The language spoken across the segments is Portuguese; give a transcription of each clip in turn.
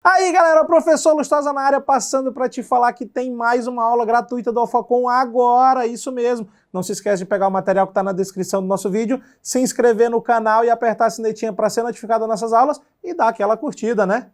Aí galera, professor Lustosa na área, passando para te falar que tem mais uma aula gratuita do Alphacom agora, isso mesmo. Não se esquece de pegar o material que está na descrição do nosso vídeo, se inscrever no canal e apertar a sinetinha para ser notificado das nossas aulas e dar aquela curtida, né?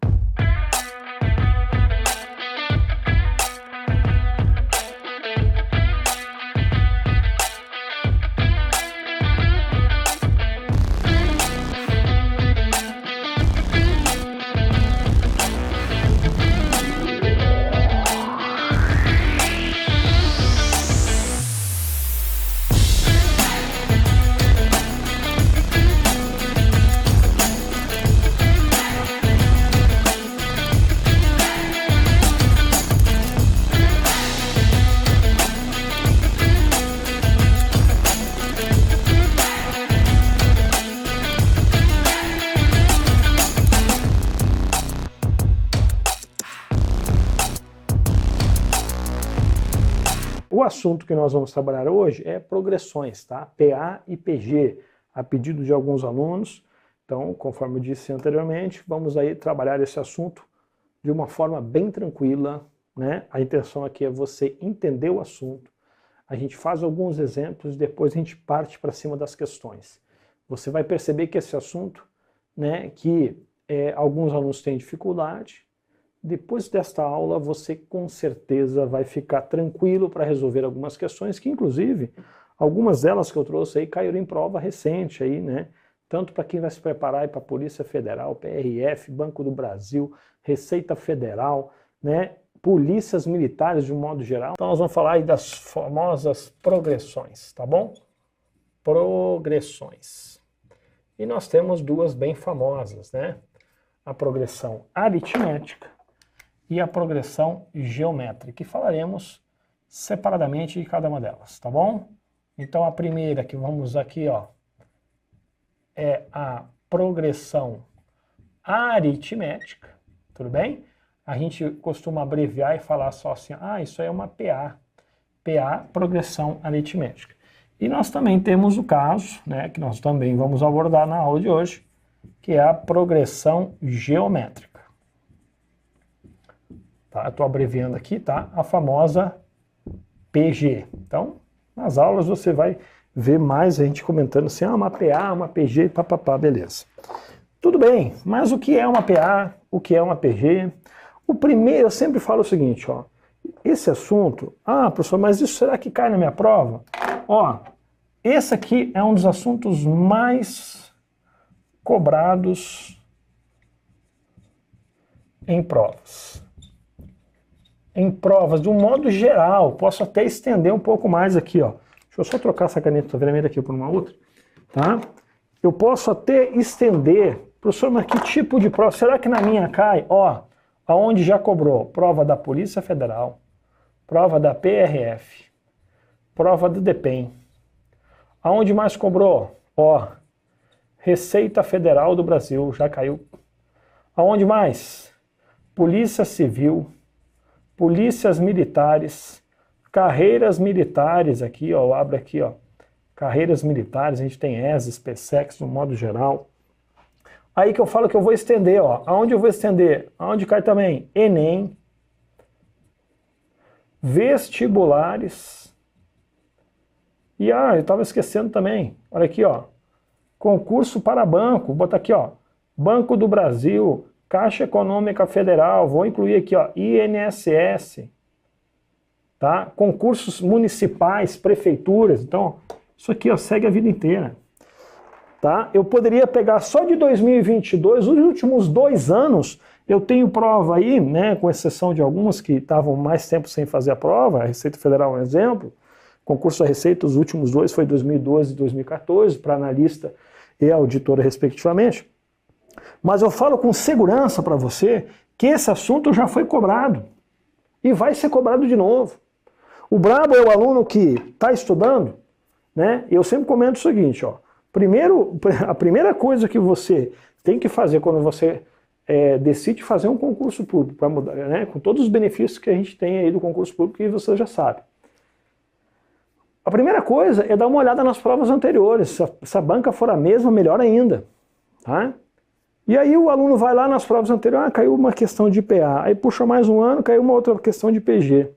O assunto que nós vamos trabalhar hoje é progressões, tá? PA e PG, a pedido de alguns alunos. Então, conforme eu disse anteriormente, vamos aí trabalhar esse assunto de uma forma bem tranquila, né? A intenção aqui é você entender o assunto. A gente faz alguns exemplos e depois a gente parte para cima das questões. Você vai perceber que esse assunto, né, que alguns alunos têm dificuldade. Depois desta aula, você com certeza vai ficar tranquilo para resolver algumas questões, que inclusive, algumas delas que eu trouxe aí caíram em prova recente aí, né? Tanto para quem vai se preparar para a Polícia Federal, PRF, Banco do Brasil, Receita Federal, né? Polícias militares de um modo geral. Então nós vamos falar aí das famosas progressões, tá bom? Progressões. E nós temos duas bem famosas, né? A progressão aritmética e a progressão geométrica, e falaremos separadamente de cada uma delas, tá bom? Então a primeira que vamos aqui, ó, é a progressão aritmética, tudo bem? A gente costuma abreviar e falar só assim, isso aí é uma PA, PA, progressão aritmética. E nós também temos o caso, né, que nós também vamos abordar na aula de hoje, que é a progressão geométrica. Tá, estou abreviando aqui, tá? A famosa PG. Então, nas aulas você vai ver mais a gente comentando assim, uma PA, uma PG, papapá, beleza. Tudo bem, mas o que é uma PA, o que é uma PG? O primeiro, eu sempre falo o seguinte, ó, esse assunto, professor, mas isso será que cai na minha prova? Ó, esse aqui é um dos assuntos mais cobrados em provas. Em provas, de um modo geral, posso até estender um pouco mais aqui, ó. Deixa eu só trocar essa caneta vermelha aqui por uma outra, tá? Eu posso até estender, professor, mas que tipo de prova? Será que na minha cai? Ó, aonde já cobrou? Prova da Polícia Federal, prova da PRF, prova do DEPEN. Aonde mais cobrou? Ó, Receita Federal do Brasil, já caiu. Aonde mais? Polícia Civil, polícias militares, carreiras militares, aqui, ó, eu abro aqui, ó, carreiras militares, a gente tem ESES, PSEX, no modo geral. Aí que eu falo que eu vou estender, ó, aonde eu vou estender? Aonde cai também? Enem, vestibulares, e eu estava esquecendo também, olha aqui, ó, concurso para banco, vou botar aqui, ó, Banco do Brasil, Caixa Econômica Federal, vou incluir aqui, ó, INSS, tá? Concursos municipais, prefeituras, então, isso aqui, ó, segue a vida inteira, tá? Eu poderia pegar só de 2022, os últimos 2 anos, eu tenho prova aí, né, com exceção de algumas que estavam mais tempo sem fazer a prova, a Receita Federal é um exemplo, concurso da Receita, os últimos 2 foi 2012 e 2014, para analista e auditora, respectivamente. Mas eu falo com segurança para você que esse assunto já foi cobrado e vai ser cobrado de novo. O brabo é o aluno que está estudando, né? Eu sempre comento o seguinte, ó, a primeira coisa que você tem que fazer quando você decide fazer um concurso público, para mudar, né? Com todos os benefícios que a gente tem aí do concurso público que você já sabe. A primeira coisa é dar uma olhada nas provas anteriores. Se a banca for a mesma, melhor ainda, tá? E aí o aluno vai lá nas provas anteriores, caiu uma questão de PA. Aí puxa mais um ano, caiu uma outra questão de PG.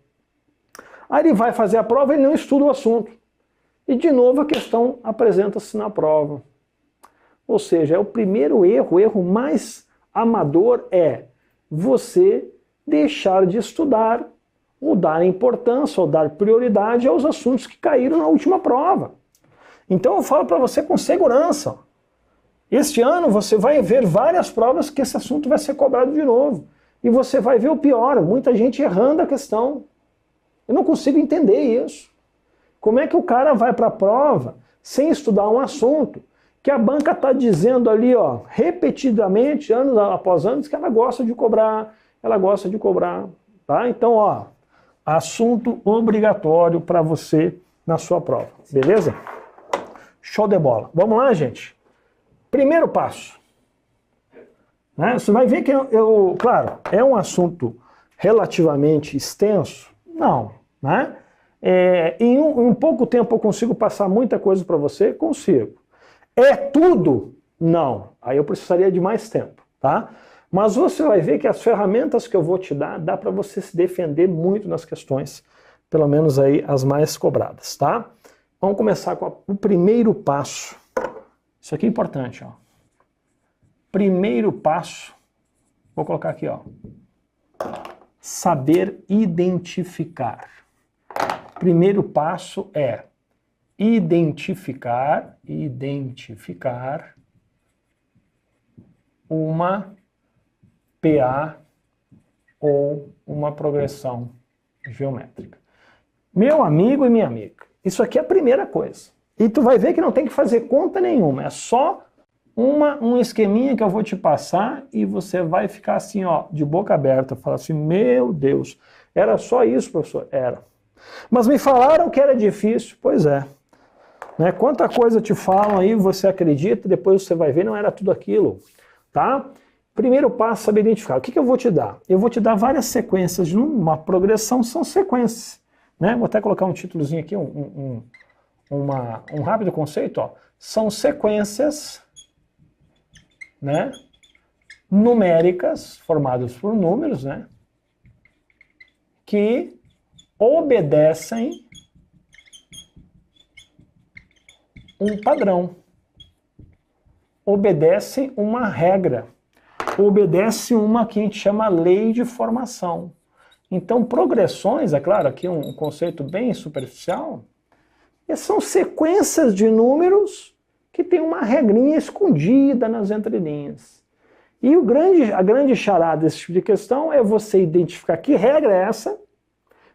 Aí ele vai fazer a prova e ele não estuda o assunto. E de novo a questão apresenta-se na prova. Ou seja, é o primeiro erro, o erro mais amador é você deixar de estudar, ou dar importância, ou dar prioridade aos assuntos que caíram na última prova. Então eu falo para você com segurança. Este ano você vai ver várias provas que esse assunto vai ser cobrado de novo. E você vai ver o pior, muita gente errando a questão. Eu não consigo entender isso. Como é que o cara vai para a prova sem estudar um assunto que a banca está dizendo ali, ó, repetidamente, anos após anos, que ela gosta de cobrar, tá? Então, ó, assunto obrigatório para você na sua prova, beleza? Show de bola. Vamos lá, gente? Primeiro passo. Né? Você vai ver que claro, é um assunto relativamente extenso? Não, né? Em um pouco tempo eu consigo passar muita coisa para você? Consigo. É tudo? Não. Aí eu precisaria de mais tempo, tá? Mas você vai ver que as ferramentas que eu vou te dar, dá para você se defender muito nas questões, pelo menos aí as mais cobradas, tá? Vamos começar com o primeiro passo. Isso aqui é importante, ó. Primeiro passo, vou colocar aqui, ó. Saber identificar. Primeiro passo é identificar uma PA ou uma progressão geométrica. Meu amigo e minha amiga, isso aqui é a primeira coisa. E tu vai ver que não tem que fazer conta nenhuma, é só um esqueminha que eu vou te passar e você vai ficar assim, ó, de boca aberta, falar assim, meu Deus, era só isso, professor? Era. Mas me falaram que era difícil, pois é. Né? Quanta coisa te falam aí, você acredita, depois você vai ver, não era tudo aquilo, tá? Primeiro passo, saber identificar. O que eu vou te dar? Eu vou te dar várias sequências, uma progressão são sequências, né? Vou até colocar um títulozinho aqui, um rápido conceito, ó. São sequências, né, numéricas, formadas por números, né, que obedecem um padrão, obedecem uma regra, obedecem uma que a gente chama lei de formação. Então, progressões, é claro, aqui um conceito bem superficial, são sequências de números que tem uma regrinha escondida nas entrelinhas. E a grande charada desse tipo de questão é você identificar que regra é essa,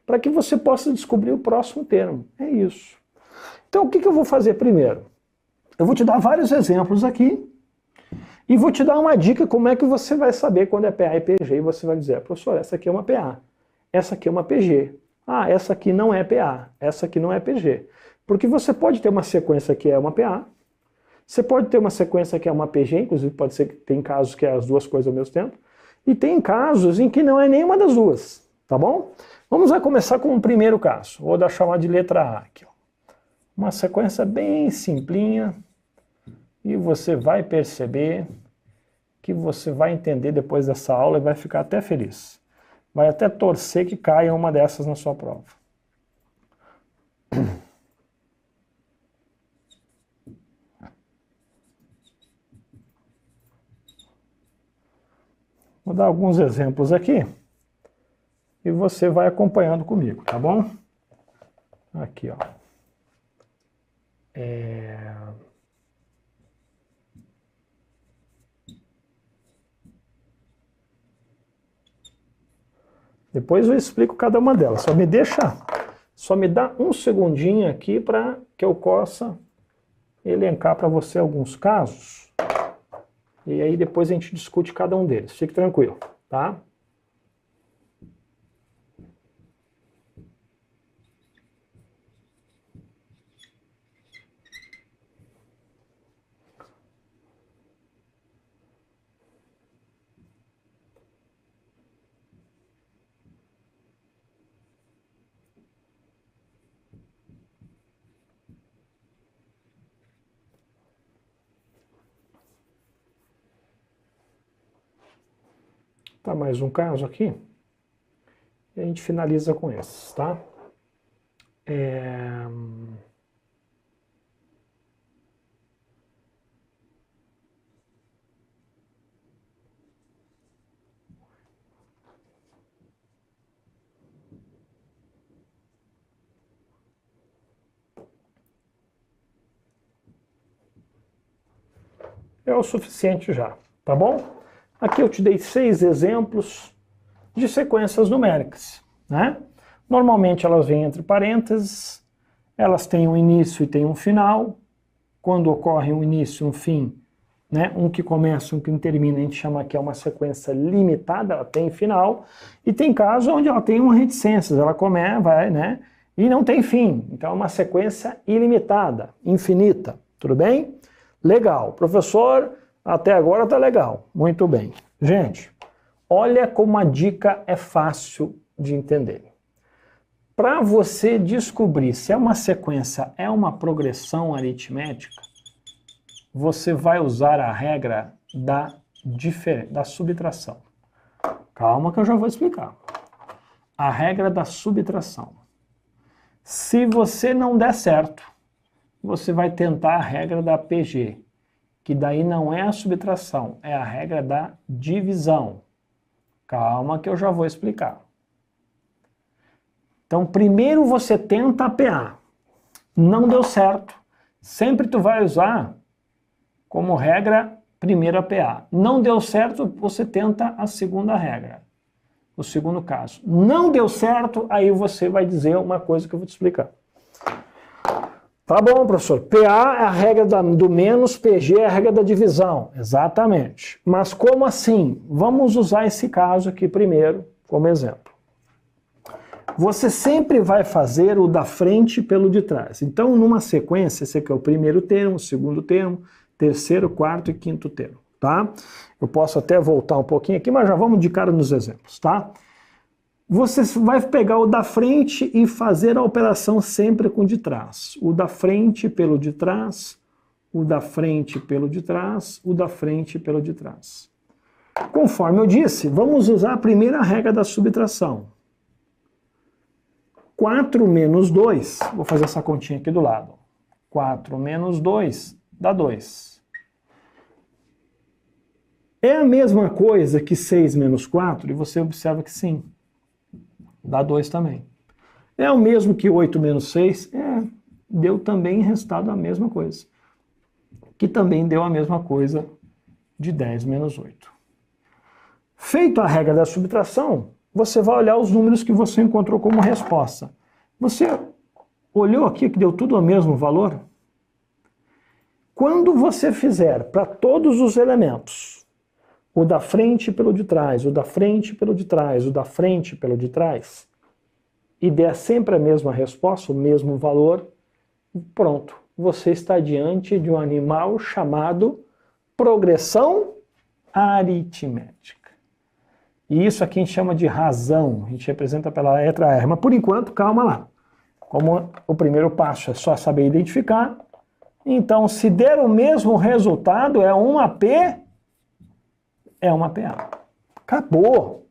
para que você possa descobrir o próximo termo. É isso. Então, o que eu vou fazer primeiro? Eu vou te dar vários exemplos aqui e vou te dar uma dica como é que você vai saber quando é PA e PG. E você vai dizer, professor, essa aqui é uma PA, essa aqui é uma PG. Ah, essa aqui não é PA, essa aqui não é PG. Porque você pode ter uma sequência que é uma PA, você pode ter uma sequência que é uma PG, inclusive pode ser que tem casos que é as duas coisas ao mesmo tempo, e tem casos em que não é nenhuma das duas, tá bom? Vamos lá começar com o primeiro caso, vou dar chamar de letra A aqui, ó. Uma sequência bem simplinha, e você vai perceber que você vai entender depois dessa aula e vai ficar até feliz. Vai até torcer que caia uma dessas na sua prova. Vou dar alguns exemplos aqui e você vai acompanhando comigo, tá bom? Aqui, ó. Depois eu explico cada uma delas. Só me dá um segundinho aqui para que eu possa elencar para você alguns casos. E aí depois a gente discute cada um deles. Fique tranquilo, tá? Tá, mais um caso aqui. E a gente finaliza com esses, tá? É o suficiente já, tá bom? Aqui eu te dei 6 exemplos de sequências numéricas, né? Normalmente elas vêm entre parênteses, elas têm um início e têm um final. Quando ocorre um início e um fim, né? Um que começa e um que termina, a gente chama que é uma sequência limitada, ela tem final. E tem casos onde ela tem uma reticências, ela começa, vai, né? E não tem fim. Então é uma sequência ilimitada, infinita. Tudo bem? Legal. Professor, até agora tá legal. Muito bem. Gente, olha como a dica é fácil de entender. Para você descobrir se é uma sequência, é uma progressão aritmética, você vai usar a regra da subtração. Calma que eu já vou explicar. A regra da subtração. Se você não der certo, você vai tentar a regra da PG, que daí não é a subtração, é a regra da divisão. Calma que eu já vou explicar. Então, primeiro você tenta a PA. Não deu certo. Sempre tu vai usar como regra primeiro a PA. Não deu certo, você tenta a segunda regra. O segundo caso. Não deu certo, aí você vai dizer uma coisa que eu vou te explicar. Tá bom, professor. PA é a regra do menos, PG é a regra da divisão. Exatamente. Mas como assim? Vamos usar esse caso aqui primeiro como exemplo. Você sempre vai fazer o da frente pelo de trás. Então, numa sequência, esse aqui é o primeiro termo, o segundo termo, terceiro, quarto e quinto termo, tá? Eu posso até voltar um pouquinho aqui, mas já vamos de cara nos exemplos, tá? Você vai pegar o da frente e fazer a operação sempre com o de trás. O da frente pelo de trás, o da frente pelo de trás, o da frente pelo de trás. Conforme eu disse, vamos usar a primeira regra da subtração. 4 menos 2, vou fazer essa continha aqui do lado. 4 menos 2 dá 2. É a mesma coisa que 6 menos 4? E você observa que sim. Dá 2 também. É o mesmo que 8 menos 6? Deu também resultado a mesma coisa. Que também deu a mesma coisa de 10 menos 8. Feito a regra da subtração, você vai olhar os números que você encontrou como resposta. Você olhou aqui que deu tudo o mesmo valor? Quando você fizer para todos os elementos, o da frente pelo de trás, o da frente pelo de trás, o da frente pelo de trás, e der sempre a mesma resposta, o mesmo valor, pronto. Você está diante de um animal chamado progressão aritmética. E isso aqui a gente chama de razão, a gente representa pela letra R. Mas por enquanto, calma lá. Como o primeiro passo é só saber identificar, então se der o mesmo resultado, é uma P, é uma PA. Acabou.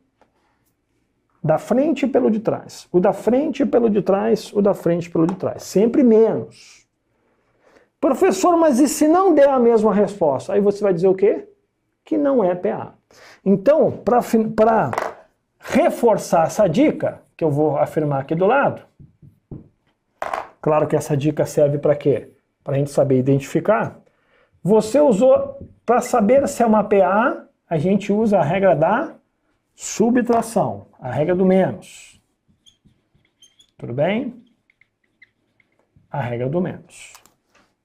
Da frente pelo de trás. O da frente pelo de trás, o da frente pelo de trás. Sempre menos. Professor, mas e se não der a mesma resposta? Aí você vai dizer o quê? Que não é PA. Então, para reforçar essa dica, que eu vou afirmar aqui do lado, claro que essa dica serve para quê? Para a gente saber identificar. Você usou, para saber se é uma PA, a gente usa a regra da subtração, a regra do menos. Tudo bem? A regra do menos.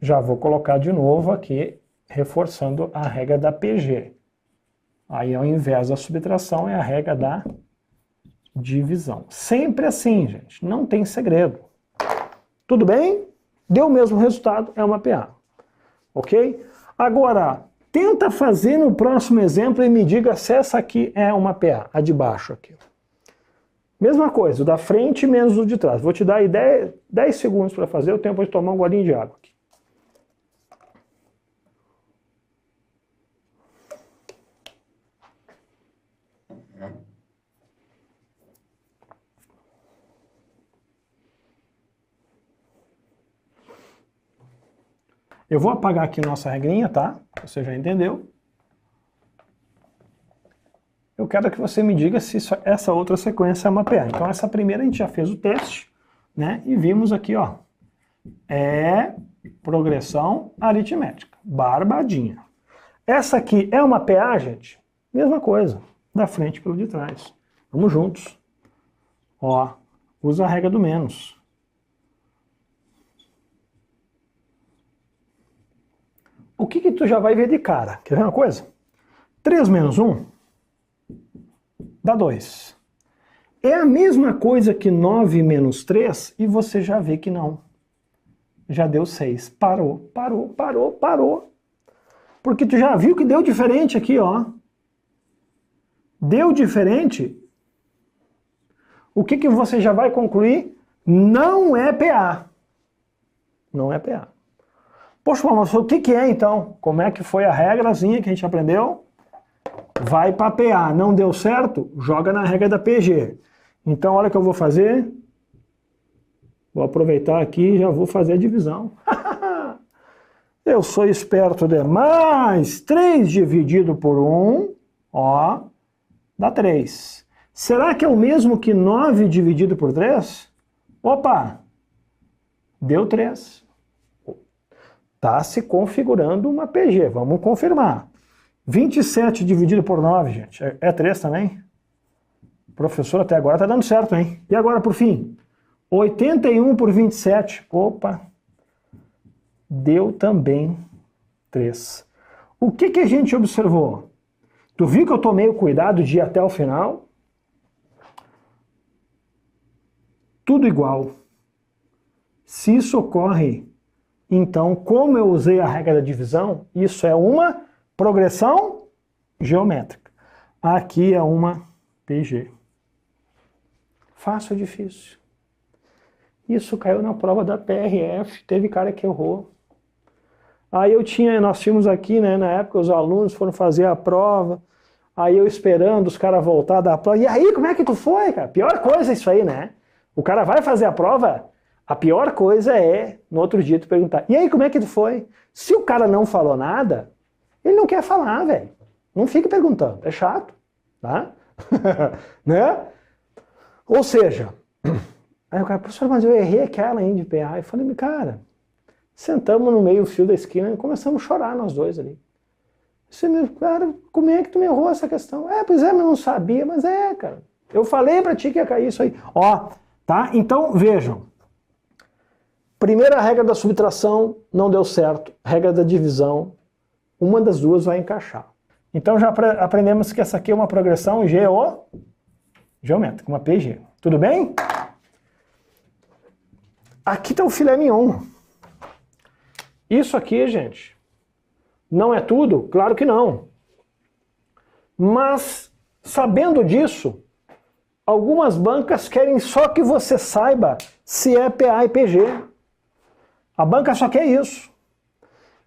Já vou colocar de novo aqui, reforçando a regra da PG. Aí, ao invés da subtração, é a regra da divisão. Sempre assim, gente. Não tem segredo. Tudo bem? Deu o mesmo resultado, é uma PA. Ok? Agora, tenta fazer no próximo exemplo e me diga se essa aqui é uma PA, a de baixo aqui. Mesma coisa, o da frente menos o de trás. Vou te dar aí 10 segundos para fazer, o tempo de tomar um golinho de água aqui. Eu vou apagar aqui nossa regrinha, tá? Você já entendeu. Eu quero que você me diga se essa outra sequência é uma PA. Então essa primeira a gente já fez o teste, né? E vimos aqui, ó. É progressão aritmética. Barbadinha. Essa aqui é uma PA, gente? Mesma coisa. Da frente pelo de trás. Vamos juntos. Ó, usa a regra do menos. O que tu já vai ver de cara? Quer ver uma coisa? 3 menos 1 dá 2. É a mesma coisa que 9 menos 3 e você já vê que não. Já deu 6. Parou, parou, parou, parou. Porque tu já viu que deu diferente aqui, ó. Deu diferente. O que você já vai concluir? Não é PA. Não é PA. Poxa, mas o que é então? Como é que foi a regrazinha que a gente aprendeu? Vai para PA. Não deu certo? Joga na regra da PG. Então, olha o que eu vou fazer. Vou aproveitar aqui e já vou fazer a divisão. Eu sou esperto demais. 3 dividido por 1, ó, dá 3. Será que é o mesmo que 9 dividido por 3? Opa, deu 3. Está se configurando uma PG, vamos confirmar. 27 dividido por 9, gente, é 3 também? O professor até agora está dando certo, hein? E agora, por fim, 81 por 27, opa, deu também 3. O que a gente observou? Tu viu que eu tomei o cuidado de ir até o final? Tudo igual. Se isso ocorre, então, como eu usei a regra da divisão, isso é uma progressão geométrica. Aqui é uma PG. Fácil ou difícil? Isso caiu na prova da PRF, teve cara que errou. Aí nós tínhamos aqui, né, na época, os alunos foram fazer a prova, aí eu esperando os caras voltar da prova. E aí, como é que tu foi, cara? Pior coisa é isso aí, né? O cara vai fazer a prova, a pior coisa é, no outro dia, tu perguntar, e aí, como é que tu foi? Se o cara não falou nada, ele não quer falar, velho. Não fica perguntando, é chato, tá? Né? Ou seja, aí o cara, professor, mas eu errei aquela aí de PA. Eu falei, cara, sentamos no meio fio da esquina e começamos a chorar nós dois ali. Você me, cara, como é que tu me errou essa questão? Pois é, mas eu não sabia, mas cara. Eu falei pra ti que ia cair isso aí. Ó, tá? Então, vejam. Primeira regra da subtração não deu certo. Regra da divisão, uma das duas vai encaixar. Então já aprendemos que essa aqui é uma progressão geométrica, uma PG. Tudo bem? Aqui está o filé mignon. Isso aqui, gente, não é tudo? Claro que não. Mas, sabendo disso, algumas bancas querem só que você saiba se é PA e PG. A banca só quer isso.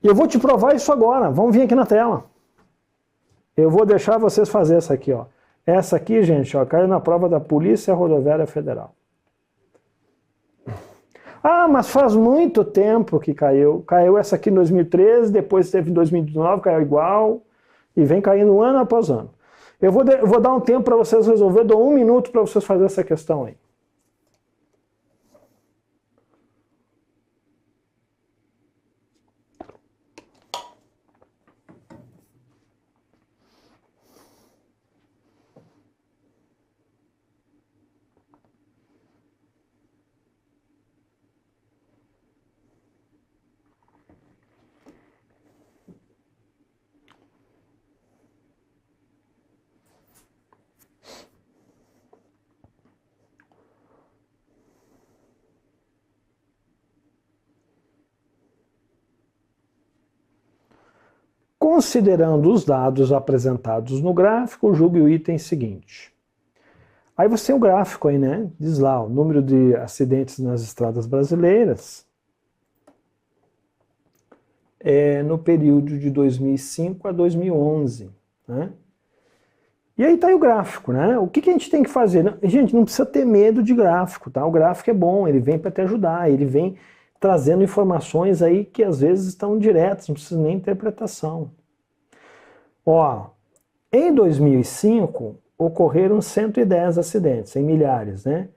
E eu vou te provar isso agora. Vamos vir aqui na tela. Eu vou deixar vocês fazer essa aqui, ó. Essa aqui, gente, ó, caiu na prova da Polícia Rodoviária Federal. Ah, mas faz muito tempo que caiu. Caiu essa aqui em 2013, depois teve em 2019, caiu igual, e vem caindo ano após ano. Eu vou dar um tempo para vocês resolver, dou 1 minuto para vocês fazerem essa questão aí. Considerando os dados apresentados no gráfico, julgue o item seguinte. Aí você tem o gráfico aí, né? Diz lá, o número de acidentes nas estradas brasileiras no período de 2005 a 2011, né? E aí tá aí o gráfico, né? O que a gente tem que fazer? Gente, não precisa ter medo de gráfico, tá? O gráfico é bom, ele vem para te ajudar, ele vem trazendo informações aí que às vezes estão diretas, não precisa nem interpretação. Ó, em 2005 ocorreram 110 acidentes, em milhares, né?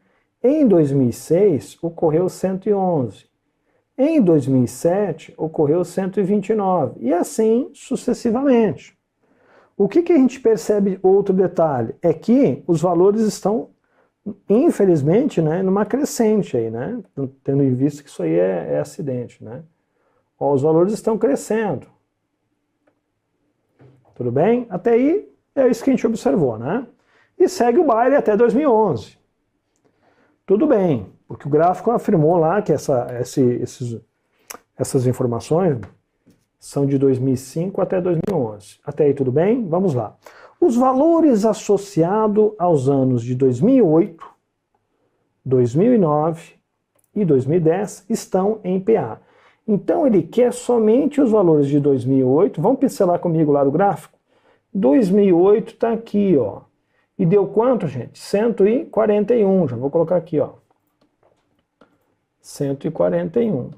Em 2006 ocorreu 111. Em 2007 ocorreu 129 e assim sucessivamente. O que a gente percebe, outro detalhe, é que os valores estão, infelizmente, né, numa crescente aí, né? Tendo em vista que isso aí é acidente, né? Ó, os valores estão crescendo. Tudo bem? Até aí é isso que a gente observou, né? E segue o baile até 2011. Tudo bem, porque o gráfico afirmou lá que essas informações são de 2005 até 2011. Até aí tudo bem? Vamos lá. Os valores associados aos anos de 2008, 2009 e 2010 estão em PA. Então ele quer somente os valores de 2008. Vamos pincelar comigo lá do gráfico? 2008 está aqui, ó. E deu quanto, gente? 141. Já vou colocar aqui, ó. 141.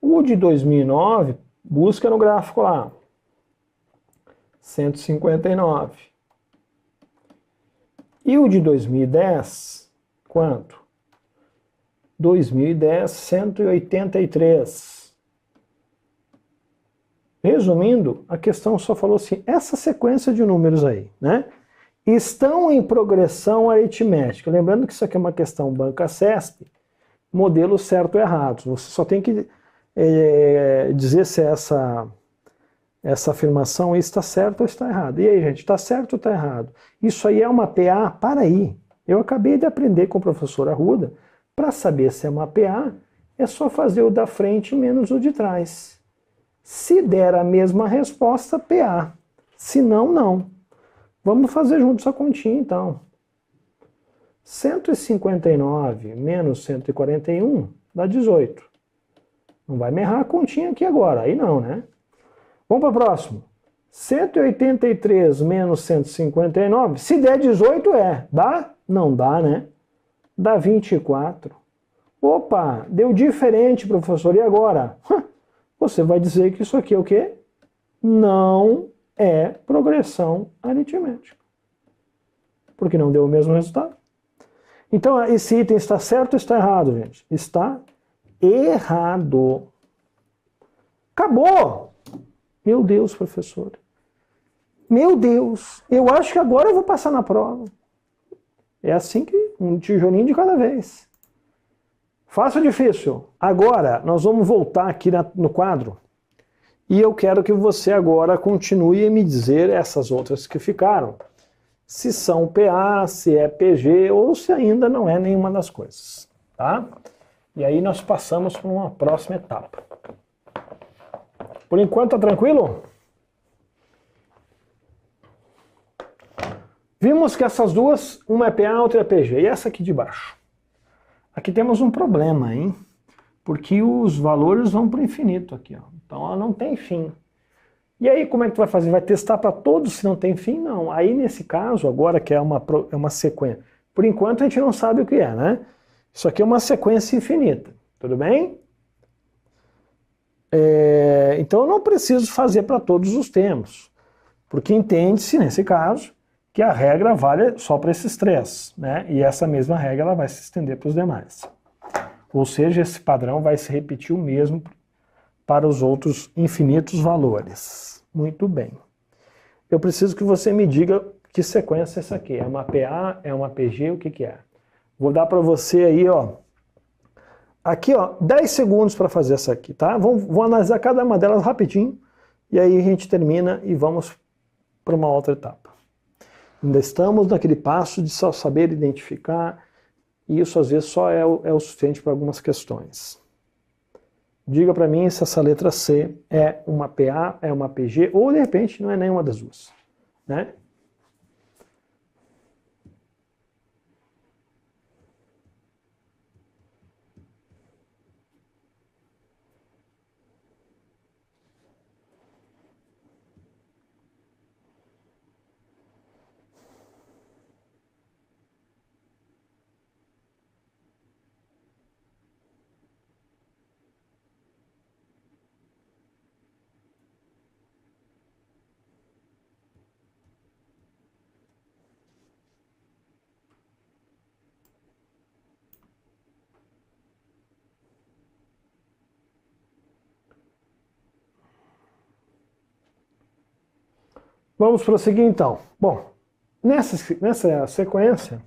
O de 2009, busca no gráfico lá. 159. E o de 2010, quanto? 2010, 183. Resumindo, a questão só falou assim, essa sequência de números aí, né? Estão em progressão aritmética. Lembrando que isso aqui é uma questão banca CESP, modelo certo ou errado. Você só tem que dizer se essa afirmação está certa ou está errada. E aí, gente, está certo ou está errado? Isso aí é uma PA? Para aí. Eu acabei de aprender com o professor Arruda. Para saber se é uma PA, é só fazer o da frente menos o de trás. Se der a mesma resposta, PA. Se não, não. Vamos fazer juntos a continha, então. 159 menos 141 dá 18. Não vai me errar a continha aqui agora. Aí não, né? Vamos para o próximo. 183 menos 159. Se der 18, dá? Não dá, né? Dá 24. Opa, deu diferente, professor. E agora? Você vai dizer que isso aqui é o quê? Não é progressão aritmética. Porque não deu o mesmo resultado. Então, esse item está certo ou está errado, gente? Está errado. Acabou! Meu Deus, professor. Meu Deus, eu acho que agora eu vou passar na prova. É assim que um tijolinho de cada vez. Fácil ou difícil? Agora, nós vamos voltar aqui no quadro e eu quero que você agora continue a me dizer essas outras que ficaram. Se são PA, se é PG ou se ainda não é nenhuma das coisas. Tá? E aí nós passamos para uma próxima etapa. Por enquanto, tá tranquilo? Vimos que essas duas, uma é PA, outra é PG. E essa aqui de baixo? Aqui temos um problema, hein? Porque os valores vão para o infinito aqui, ó. Então ela não tem fim. E aí como é que tu vai fazer? Vai testar para todos se não tem fim? Não. Aí nesse caso, agora que é uma sequência. Por enquanto a gente não sabe o que é, né? Isso aqui é uma sequência infinita. Tudo bem? Então eu não preciso fazer para todos os termos. Porque entende-se, nesse caso, que a regra vale só para esses três, né? E essa mesma regra ela vai se estender para os demais. Ou seja, esse padrão vai se repetir o mesmo para os outros infinitos valores. Muito bem. Eu preciso que você me diga que sequência é essa aqui. É uma PA, é uma PG, o que que é? Vou dar para você aí, ó. Aqui, ó, 10 segundos para fazer essa aqui, tá? Vou analisar cada uma delas rapidinho e aí a gente termina e vamos para uma outra etapa. Ainda estamos naquele passo de só saber identificar, e isso às vezes só é o suficiente para algumas questões. Diga para mim se essa letra C é uma PA, é uma PG, ou de repente não é nenhuma das duas, né? Vamos prosseguir então. Bom, nessa sequência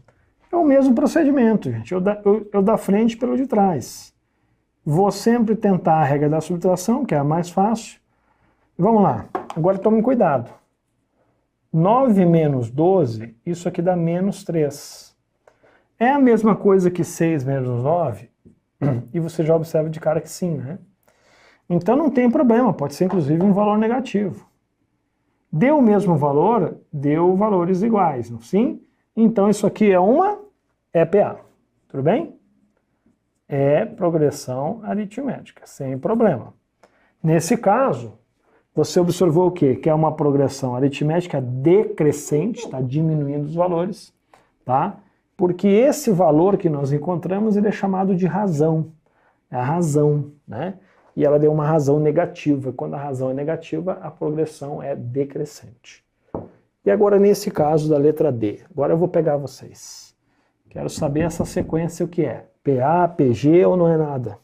é o mesmo procedimento, gente. Eu da frente pelo de trás. Vou sempre tentar a regra da subtração, que é a mais fácil. Vamos lá. Agora tome cuidado. 9 menos 12, isso aqui dá menos 3. É a mesma coisa que 6 menos 9? E você já observa de cara que sim, né? Então não tem problema, pode ser inclusive um valor negativo. Deu o mesmo valor, deu valores iguais, não sim? Então isso aqui é PA, tudo bem? É progressão aritmética, sem problema. Nesse caso, você observou o quê? Que é uma progressão aritmética decrescente, está diminuindo os valores, tá? Porque esse valor que nós encontramos, ele é chamado de razão. É a razão, né? E ela deu uma razão negativa. Quando a razão é negativa, a progressão é decrescente. E agora, nesse caso da letra D, agora eu vou pegar vocês. Quero saber essa sequência o que é. PA, PG ou não é nada?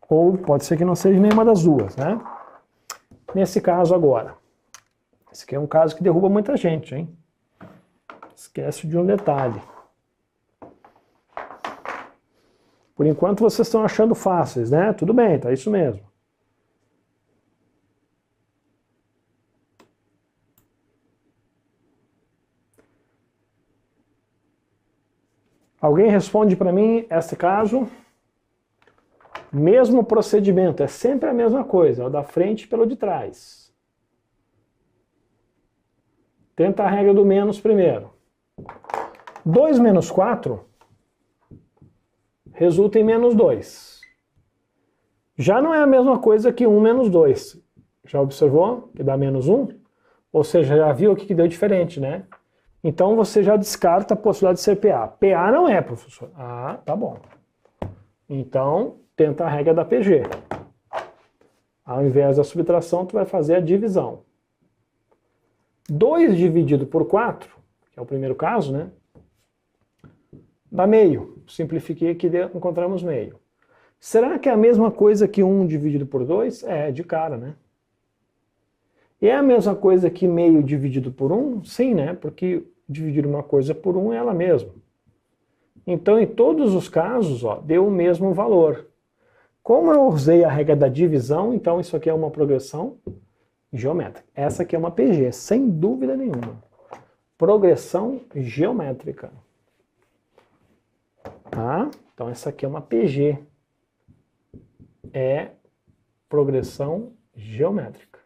Ou pode ser que não seja nenhuma das duas, né? Nesse caso agora. Esse aqui é um caso que derruba muita gente, hein? Esquece de um detalhe. Por enquanto vocês estão achando fáceis, né? Tudo bem, tá isso mesmo. Alguém responde para mim esse caso? Mesmo procedimento, é sempre a mesma coisa, é o da frente pelo de trás. Tenta a regra do menos primeiro. 2 menos 4 resulta em menos 2. Já não é a mesma coisa que 1 menos 2. Já observou que dá menos 1? Ou seja, já viu aqui que deu diferente, né? Então você já descarta a possibilidade de ser PA. PA não é, professor. Ah, tá bom. Então, tenta a regra da PG. Ao invés da subtração, tu vai fazer a divisão. 2 dividido por 4, que é o primeiro caso, né? Dá meio. Simplifiquei aqui, encontramos meio. Será que é a mesma coisa que 1 dividido por 2? É, de cara, né? E é a mesma coisa que meio dividido por 1? Sim, né? Porque dividir uma coisa por 1 é ela mesma. Então, em todos os casos, ó, deu o mesmo valor. Como eu usei a regra da divisão, então isso aqui é uma progressão geométrica. Essa aqui é uma PG, sem dúvida nenhuma. Progressão geométrica. Tá? Então essa aqui é uma PG. É progressão geométrica.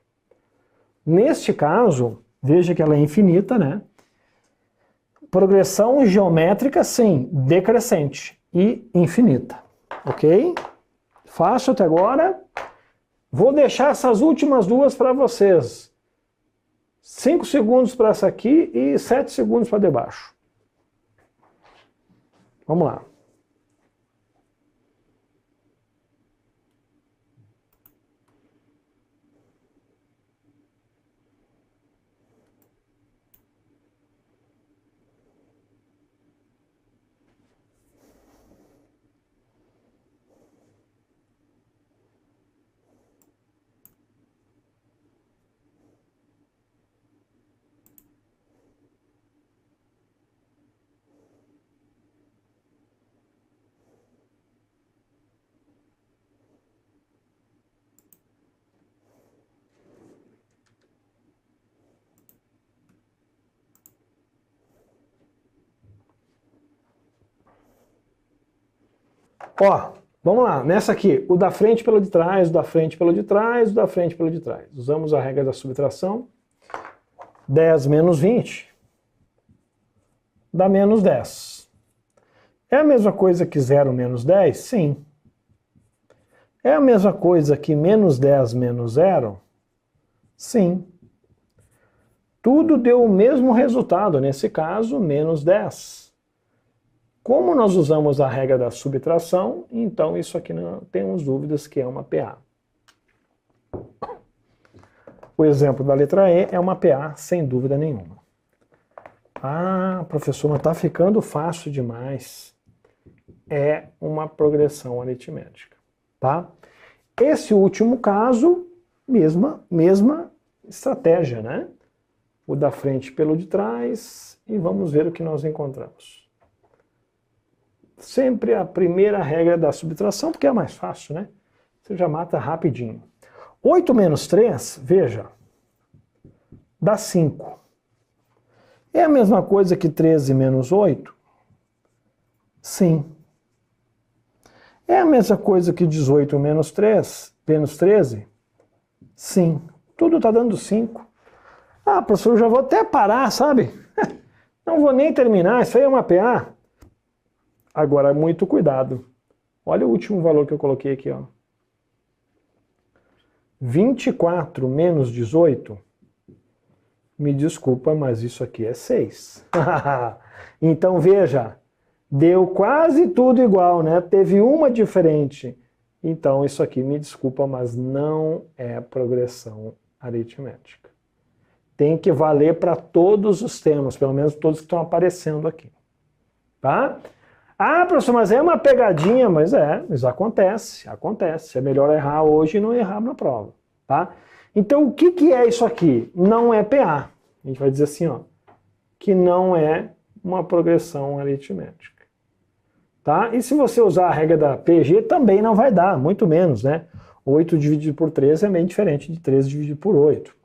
Neste caso, veja que ela é infinita, né? Progressão geométrica, sim, decrescente e infinita. Ok? Fácil até agora. Vou deixar essas últimas duas para vocês. 5 segundos para essa aqui e 7 segundos para debaixo. Vamos lá. Ó, vamos lá, nessa aqui, o da frente pelo de trás, o da frente pelo de trás, o da frente pelo de trás. Usamos a regra da subtração. 10 menos 20 dá menos 10. É a mesma coisa que 0 menos 10? Sim. É a mesma coisa que menos 10 menos 0? Sim. Tudo deu o mesmo resultado, nesse caso, menos 10. Como nós usamos a regra da subtração, então isso aqui não temos dúvidas que é uma PA. O exemplo da letra E é uma PA, sem dúvida nenhuma. Ah, professor, mas está ficando fácil demais. É uma progressão aritmética, tá? Esse último caso, mesma estratégia, né? o da frente pelo de trás e vamos ver o que nós encontramos. Sempre a primeira regra da subtração, porque é mais fácil, né? Você já mata rapidinho. 8 menos 3, veja, dá 5. É a mesma coisa que 13 menos 8? Sim. É a mesma coisa que 18 menos 3, menos 13? Sim. Tudo está dando 5. Ah, professor, eu já vou até parar, sabe? Não vou nem terminar, isso aí é uma PA. Agora, muito cuidado. Olha o último valor que eu coloquei aqui, ó. 24 menos 18, me desculpa, mas isso aqui é 6. Então, veja, deu quase tudo igual, né? Teve uma diferente. Então, isso aqui, me desculpa, mas não é progressão aritmética. Tem que valer para todos os termos, pelo menos todos que estão aparecendo aqui. Tá? Ah, professor, mas é uma pegadinha, mas isso acontece. É melhor errar hoje e não errar na prova. Tá? Então, o que é isso aqui? Não é PA. A gente vai dizer assim, ó, que não é uma progressão aritmética. Tá? E se você usar a regra da PG, também não vai dar, muito menos, né? 8 dividido por 3 é bem diferente de 13 dividido por 8.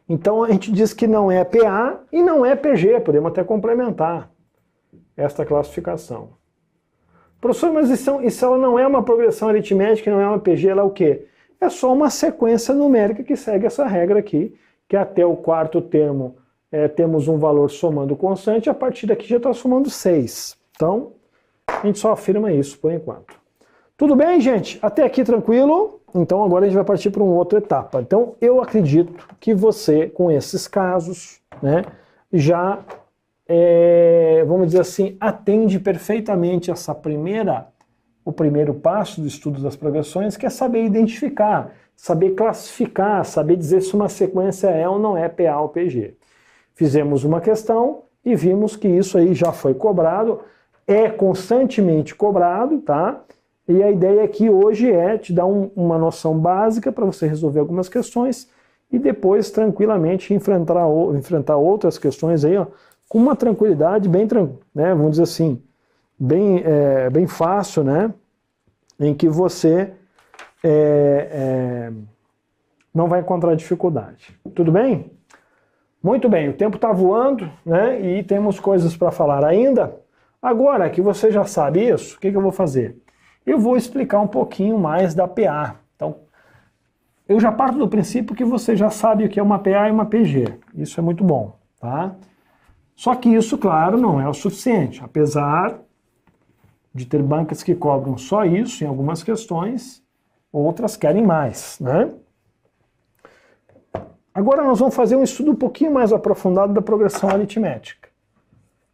Então a gente diz que não é PA e não é PG, podemos até complementar esta classificação. Professor, mas isso ela não é uma progressão aritmética, não é uma PG, ela é o quê? É só uma sequência numérica que segue essa regra aqui, que até o quarto termo temos um valor somando constante, a partir daqui já está somando 6. Então, a gente só afirma isso por enquanto. Tudo bem, gente? Até aqui tranquilo? Então agora a gente vai partir para uma outra etapa. Então eu acredito que você, com esses casos, né, já, vamos dizer assim, atende perfeitamente o primeiro passo do estudo das progressões, que é saber identificar, saber classificar, saber dizer se uma sequência é ou não é PA ou PG. Fizemos uma questão e vimos que isso aí já foi cobrado, é constantemente cobrado, tá? E a ideia aqui hoje é te dar uma noção básica para você resolver algumas questões e depois tranquilamente enfrentar outras questões aí, ó, com uma tranquilidade bem, né, vamos dizer assim, bem fácil, né, em que você não vai encontrar dificuldade. Tudo bem? Muito bem, o tempo está voando, né, e temos coisas para falar ainda. Agora que você já sabe isso, o que eu vou fazer? Eu vou explicar um pouquinho mais da PA. Então, eu já parto do princípio que você já sabe o que é uma PA e uma PG. Isso é muito bom, tá? Só que isso, claro, não é o suficiente. Apesar de ter bancas que cobram só isso em algumas questões, outras querem mais, né? Agora nós vamos fazer um estudo um pouquinho mais aprofundado da progressão aritmética,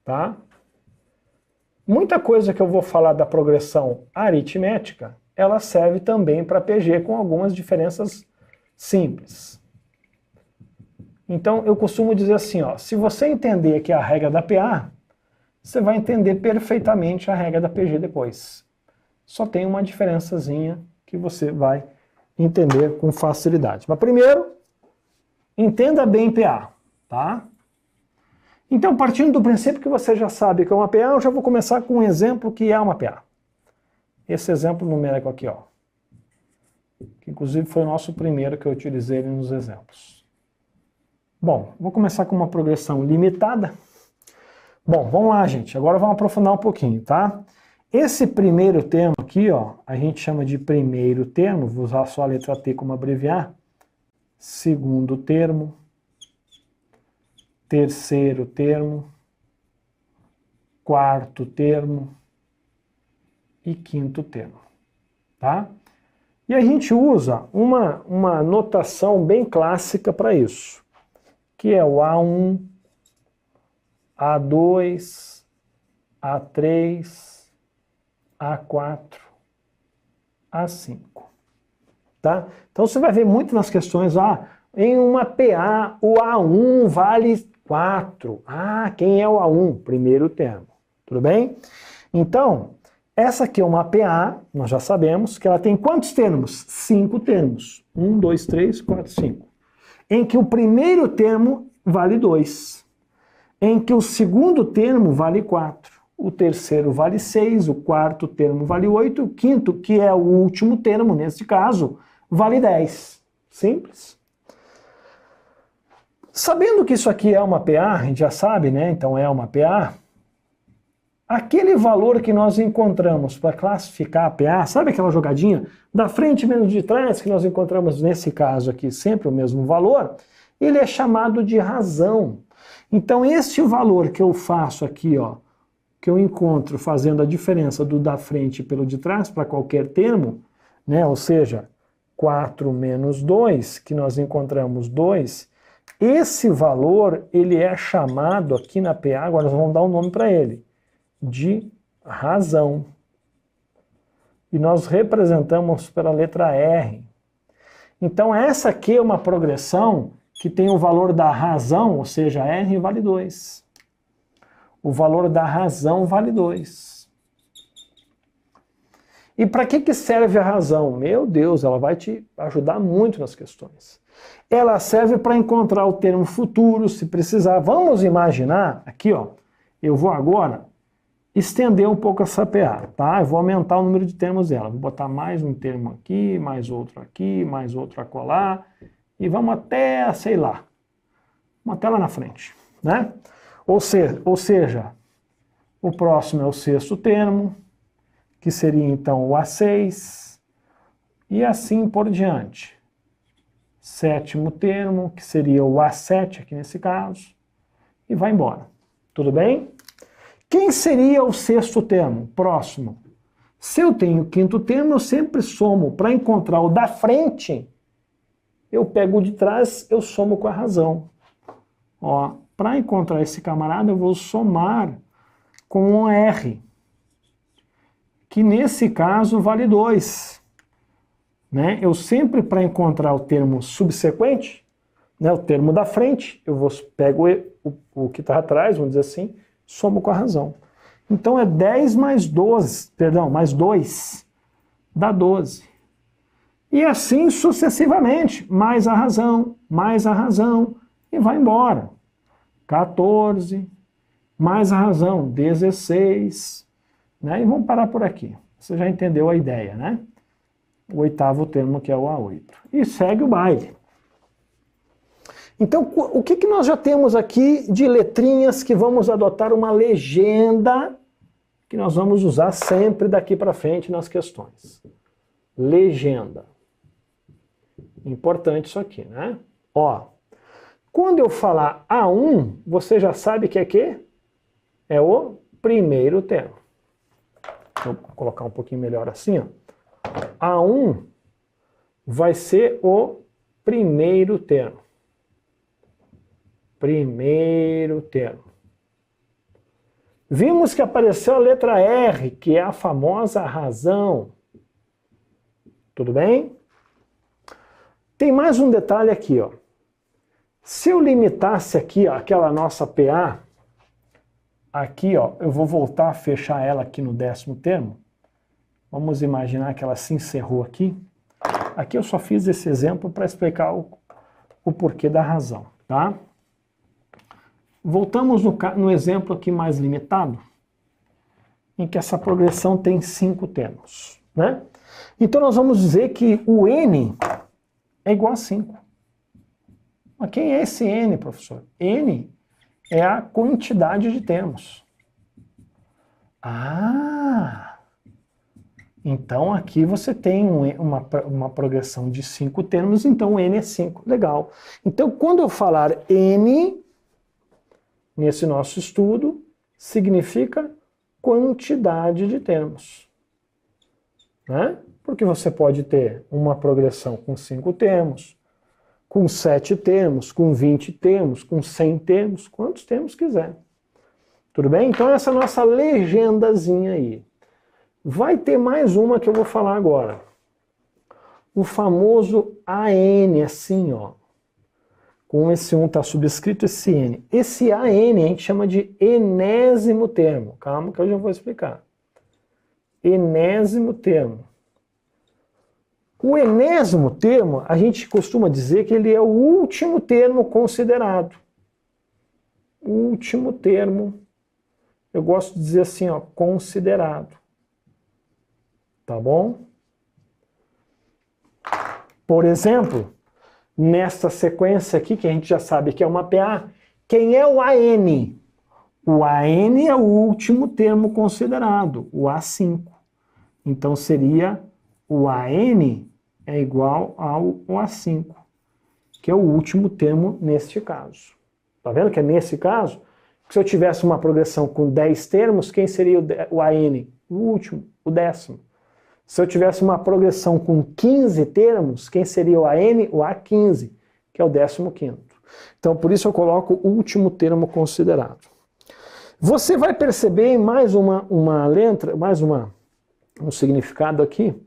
tá? Muita coisa que eu vou falar da progressão aritmética, ela serve também para PG com algumas diferenças simples. Então eu costumo dizer assim, ó, se você entender aqui a regra da PA, você vai entender perfeitamente a regra da PG depois. Só tem uma diferençazinha que você vai entender com facilidade. Mas primeiro, entenda bem PA, tá? Então, partindo do princípio que você já sabe que é uma PA, eu já vou começar com um exemplo que é uma PA. Esse exemplo numérico aqui, ó. Que inclusive foi o nosso primeiro que eu utilizei nos exemplos. Bom, vou começar com uma progressão limitada. Bom, vamos lá, gente. Agora vamos aprofundar um pouquinho, tá? Esse primeiro termo aqui, ó, a gente chama de primeiro termo, vou usar só a letra T como abreviar. Segundo termo. Terceiro termo, quarto termo e quinto termo, tá? E a gente usa uma notação bem clássica para isso, que é o A1, A2, A3, A4, A5, tá? Então você vai ver muito nas questões, em uma PA o A1 vale 4. Quem é o A1? Primeiro termo. Tudo bem? Então, essa aqui é uma PA, nós já sabemos que ela tem quantos termos? 5 termos. 1, 2, 3, 4, 5. Em que o primeiro termo vale 2, em que o segundo termo vale 4, o terceiro vale 6, o quarto termo vale 8, o quinto, que é o último termo, nesse caso, vale 10. Simples. Sabendo que isso aqui é uma PA, a gente já sabe, né? Então é uma PA. Aquele valor que nós encontramos para classificar a PA, sabe aquela jogadinha da frente menos de trás que nós encontramos nesse caso aqui, sempre o mesmo valor? Ele é chamado de razão. Então este valor que eu faço aqui, ó, que eu encontro fazendo a diferença do da frente pelo de trás para qualquer termo, né? Ou seja, 4 menos 2, que nós encontramos 2, esse valor ele é chamado aqui na PA, agora nós vamos dar um nome para ele, de razão. E nós representamos pela letra R. Então essa aqui é uma progressão que tem o valor da razão, ou seja, R vale 2. O valor da razão vale 2. E para que serve a razão? Meu Deus, ela vai te ajudar muito nas questões. Ela serve para encontrar o termo futuro, se precisar. Vamos imaginar, aqui ó, eu vou agora estender um pouco essa PA, tá? Eu vou aumentar o número de termos dela. Vou botar mais um termo aqui, mais outro acolá, e vamos até, sei lá, vamos até lá na frente, né? Ou seja, o próximo é o sexto termo, que seria então o A6, e assim por diante. Sétimo termo, que seria o A7 aqui nesse caso, e vai embora. Tudo bem? Quem seria o sexto termo? Próximo. Se eu tenho o quinto termo, eu sempre somo. Para encontrar o da frente, eu pego o de trás, eu somo com a razão. Ó, para encontrar esse camarada, eu vou somar com um R, que nesse caso vale 2. Né? Eu sempre, para encontrar o termo subsequente, né, o termo da frente, eu pego o que está atrás, vamos dizer assim, somo com a razão. Então é 10 mais 12, perdão, mais 2, dá 12. E assim sucessivamente, mais a razão, e vai embora. 14, mais a razão, 16, né? E vamos parar por aqui. Você já entendeu a ideia, né? O oitavo termo, que é o A8. E segue o baile. Então, o que nós já temos aqui de letrinhas que vamos adotar uma legenda que nós vamos usar sempre daqui para frente nas questões? Legenda. Importante isso aqui, né? Ó, quando eu falar A1, você já sabe que é quê? É o primeiro termo. Vou colocar um pouquinho melhor assim, ó. A1 vai ser o primeiro termo. Primeiro termo. Vimos que apareceu a letra R, que é a famosa razão. Tudo bem? Tem mais um detalhe aqui, ó. Se eu limitasse aqui, ó, aquela nossa PA, aqui, ó, eu vou voltar a fechar ela aqui no 10º termo. Vamos imaginar que ela se encerrou aqui. Aqui eu só fiz esse exemplo para explicar o porquê da razão, tá? Voltamos no exemplo aqui mais limitado, em que essa progressão tem 5 termos, né? Então nós vamos dizer que o N é igual a 5. Mas quem é esse N, professor? N é a quantidade de termos. Ah! Então aqui você tem uma progressão de 5 termos, então o N é 5. Legal. Então quando eu falar N, nesse nosso estudo, significa quantidade de termos. Né? Porque você pode ter uma progressão com 5 termos, com 7 termos, com 20 termos, com 100 termos, quantos termos quiser. Tudo bem? Então essa é a nossa legendazinha aí. Vai ter mais uma que eu vou falar agora. O famoso AN, assim, ó. Com esse 1 está subscrito esse N. Esse AN a gente chama de enésimo termo. Calma que eu já vou explicar. Enésimo termo. O enésimo termo, a gente costuma dizer que ele é o último termo considerado. último termo, eu gosto de dizer assim, ó, considerado. Tá bom? Por exemplo, nesta sequência aqui, que a gente já sabe que é uma PA, quem é o AN? O AN é o último termo considerado, o A5. Então seria o AN é igual ao A5, que é o último termo neste caso. Tá vendo que é nesse caso? Se eu tivesse uma progressão com 10 termos, quem seria o AN? O último, o décimo. Se eu tivesse uma progressão com 15 termos, quem seria o AN? O A15, que é o 15º. Então, por isso eu coloco o último termo considerado. Você vai perceber em mais uma letra, um significado aqui.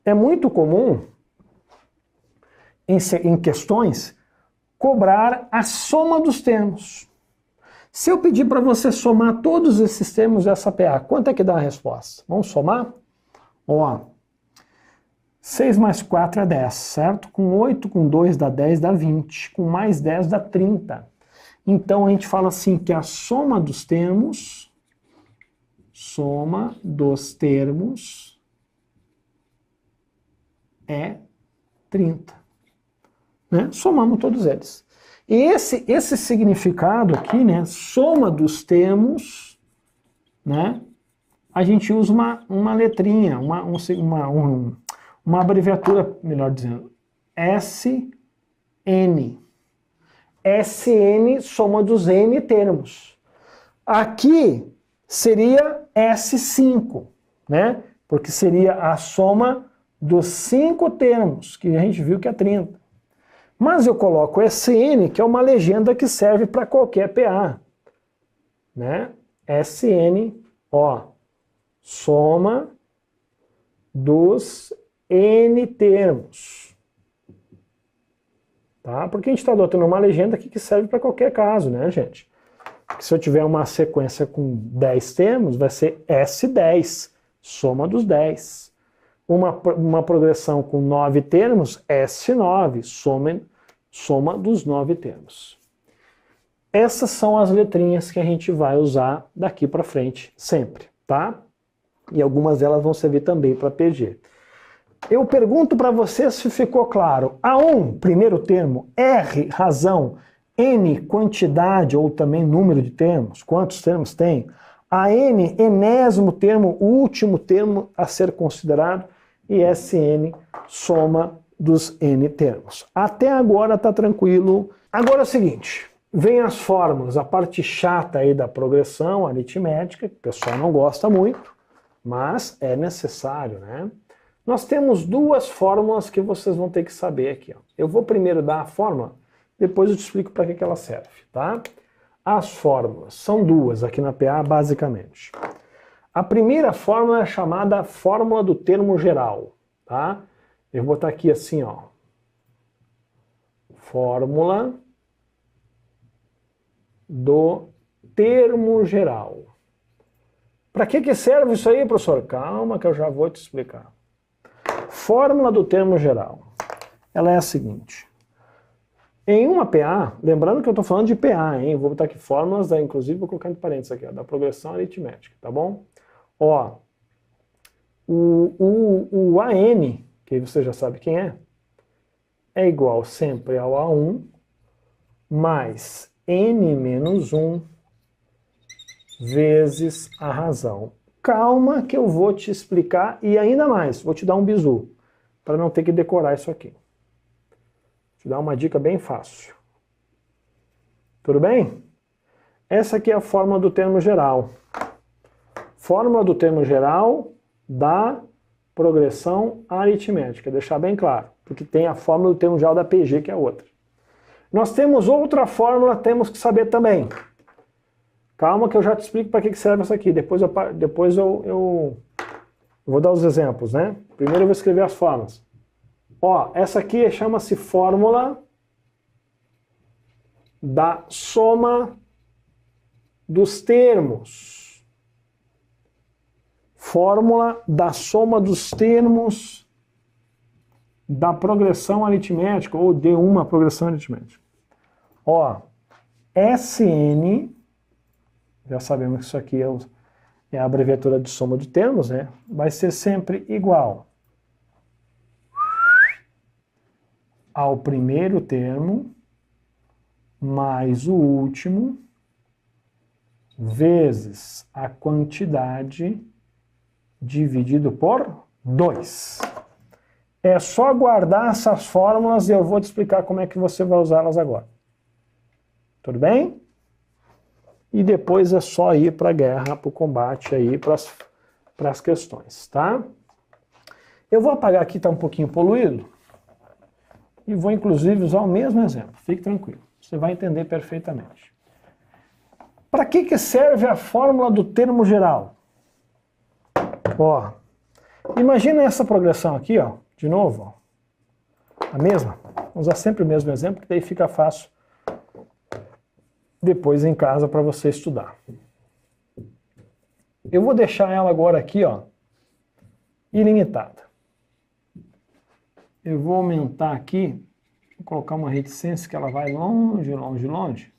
É muito comum, em questões, cobrar a soma dos termos. Se eu pedir para você somar todos esses termos dessa PA, quanto é que dá a resposta? Vamos somar? Ó, 6 mais 4 é 10, certo? Com 8, com 2 dá 10, dá 20. Com mais 10 dá 30. Então a gente fala assim que a soma dos termos é 30. Né? Somamos todos eles. E esse significado aqui, né, soma dos termos, né, a gente usa uma letrinha, uma abreviatura, melhor dizendo, SN. SN, soma dos N termos. Aqui seria S5, né? Porque seria a soma dos 5 termos, que a gente viu que é 30. Mas eu coloco SN, que é uma legenda que serve para qualquer PA. Né? SN, ó, soma dos N termos. Tá? Porque a gente está adotando uma legenda aqui que serve para qualquer caso, né, gente? Porque se eu tiver uma sequência com 10 termos, vai ser S10, soma dos 10. Uma progressão com 9 termos, S9, soma dos 9 termos. Essas são as letrinhas que a gente vai usar daqui para frente, sempre, tá? E algumas delas vão servir também para PG. Eu pergunto para você se ficou claro. A1, primeiro termo, R, razão, N, quantidade ou também número de termos, quantos termos tem? A N, enésimo termo, último termo a ser considerado, e SN, soma dos N termos. Até agora tá tranquilo. Agora é o seguinte, vem as fórmulas, a parte chata aí da progressão aritmética, que o pessoal não gosta muito, mas é necessário, né? Nós temos duas fórmulas que vocês vão ter que saber aqui, ó. Eu vou primeiro dar a fórmula, depois eu te explico para que ela serve, tá? As fórmulas são duas aqui na PA, basicamente. A primeira fórmula é chamada fórmula do termo geral, tá? Eu vou botar aqui assim, ó. Fórmula do termo geral. Para que serve isso aí, professor? Calma que eu já vou te explicar. Fórmula do termo geral. Ela é a seguinte. Em uma PA, lembrando que eu estou falando de PA, hein? Vou botar aqui fórmulas, inclusive vou colocar entre parênteses aqui, ó, da progressão aritmética, tá bom? Ó, o AN, que você já sabe quem é igual sempre ao A1 mais N menos 1 vezes a razão. Calma que eu vou te explicar e ainda mais, vou te dar um bizu, para não ter que decorar isso aqui. Vou te dar uma dica bem fácil. Tudo bem? Essa aqui é a fórmula do termo geral. Fórmula do termo geral da progressão aritmética, deixar bem claro, porque tem a fórmula do termo geral da PG, que é outra. Nós temos outra fórmula, temos que saber também. Calma que eu já te explico para que serve essa aqui, depois eu vou dar os exemplos, né? Primeiro eu vou escrever as fórmulas. Ó, essa aqui chama-se fórmula da soma dos termos. Fórmula da soma dos termos da progressão aritmética, ou de uma progressão aritmética. Ó, Sn, já sabemos que isso aqui é a abreviatura de soma de termos, né? Vai ser sempre igual ao primeiro termo mais o último vezes a quantidade dividido por 2. É só guardar essas fórmulas e eu vou te explicar como é que você vai usá-las agora. Tudo bem? E depois é só ir para a guerra, para o combate, aí, para as questões, tá? Eu vou apagar aqui, está um pouquinho poluído, e vou inclusive usar o mesmo exemplo. Fique tranquilo, você vai entender perfeitamente. Para que serve a fórmula do termo geral? Ó, imagina essa progressão aqui, ó, de novo, ó, a mesma. Vou usar sempre o mesmo exemplo, que daí fica fácil depois em casa para você estudar. Eu vou deixar ela agora aqui, ó, ilimitada. Eu vou aumentar aqui, vou colocar uma reticência que ela vai longe, longe, longe.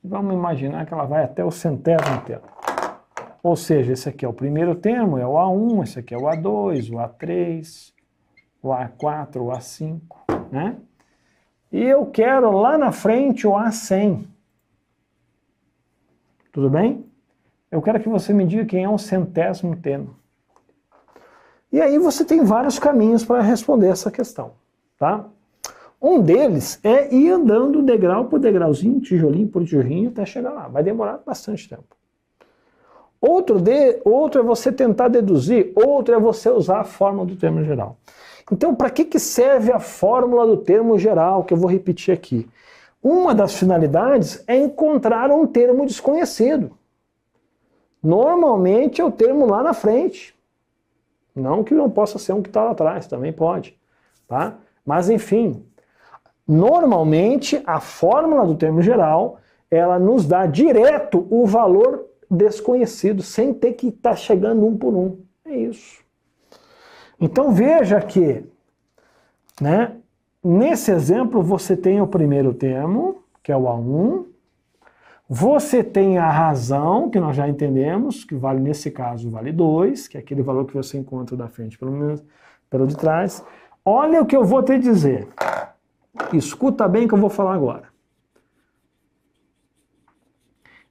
Vamos imaginar que ela vai até o centésimo termo. Ou seja, esse aqui é o primeiro termo, é o A1, esse aqui é o A2, o A3, o A4, o A5, né? E eu quero lá na frente o A100. Tudo bem? Eu quero que você me diga quem é o centésimo termo. E aí você tem vários caminhos para responder essa questão, tá? Um deles é ir andando degrau por degrauzinho, tijolinho por tijolinho, até chegar lá. Vai demorar bastante tempo. Outro é você tentar deduzir, outro é você usar a fórmula do termo geral. Então, para que serve a fórmula do termo geral, que eu vou repetir aqui? Uma das finalidades é encontrar um termo desconhecido. Normalmente é o termo lá na frente. Não que não possa ser um que está lá atrás, também pode. Tá? Mas, enfim, normalmente a fórmula do termo geral, ela nos dá direto o valor desconhecido, sem ter que estar chegando um por um. É isso. Então veja que, né, nesse exemplo você tem o primeiro termo, que é o A1, você tem a razão, que nós já entendemos, que vale nesse caso vale 2, que é aquele valor que você encontra da frente pelo de trás. Olha o que eu vou te dizer. Escuta bem o que eu vou falar agora.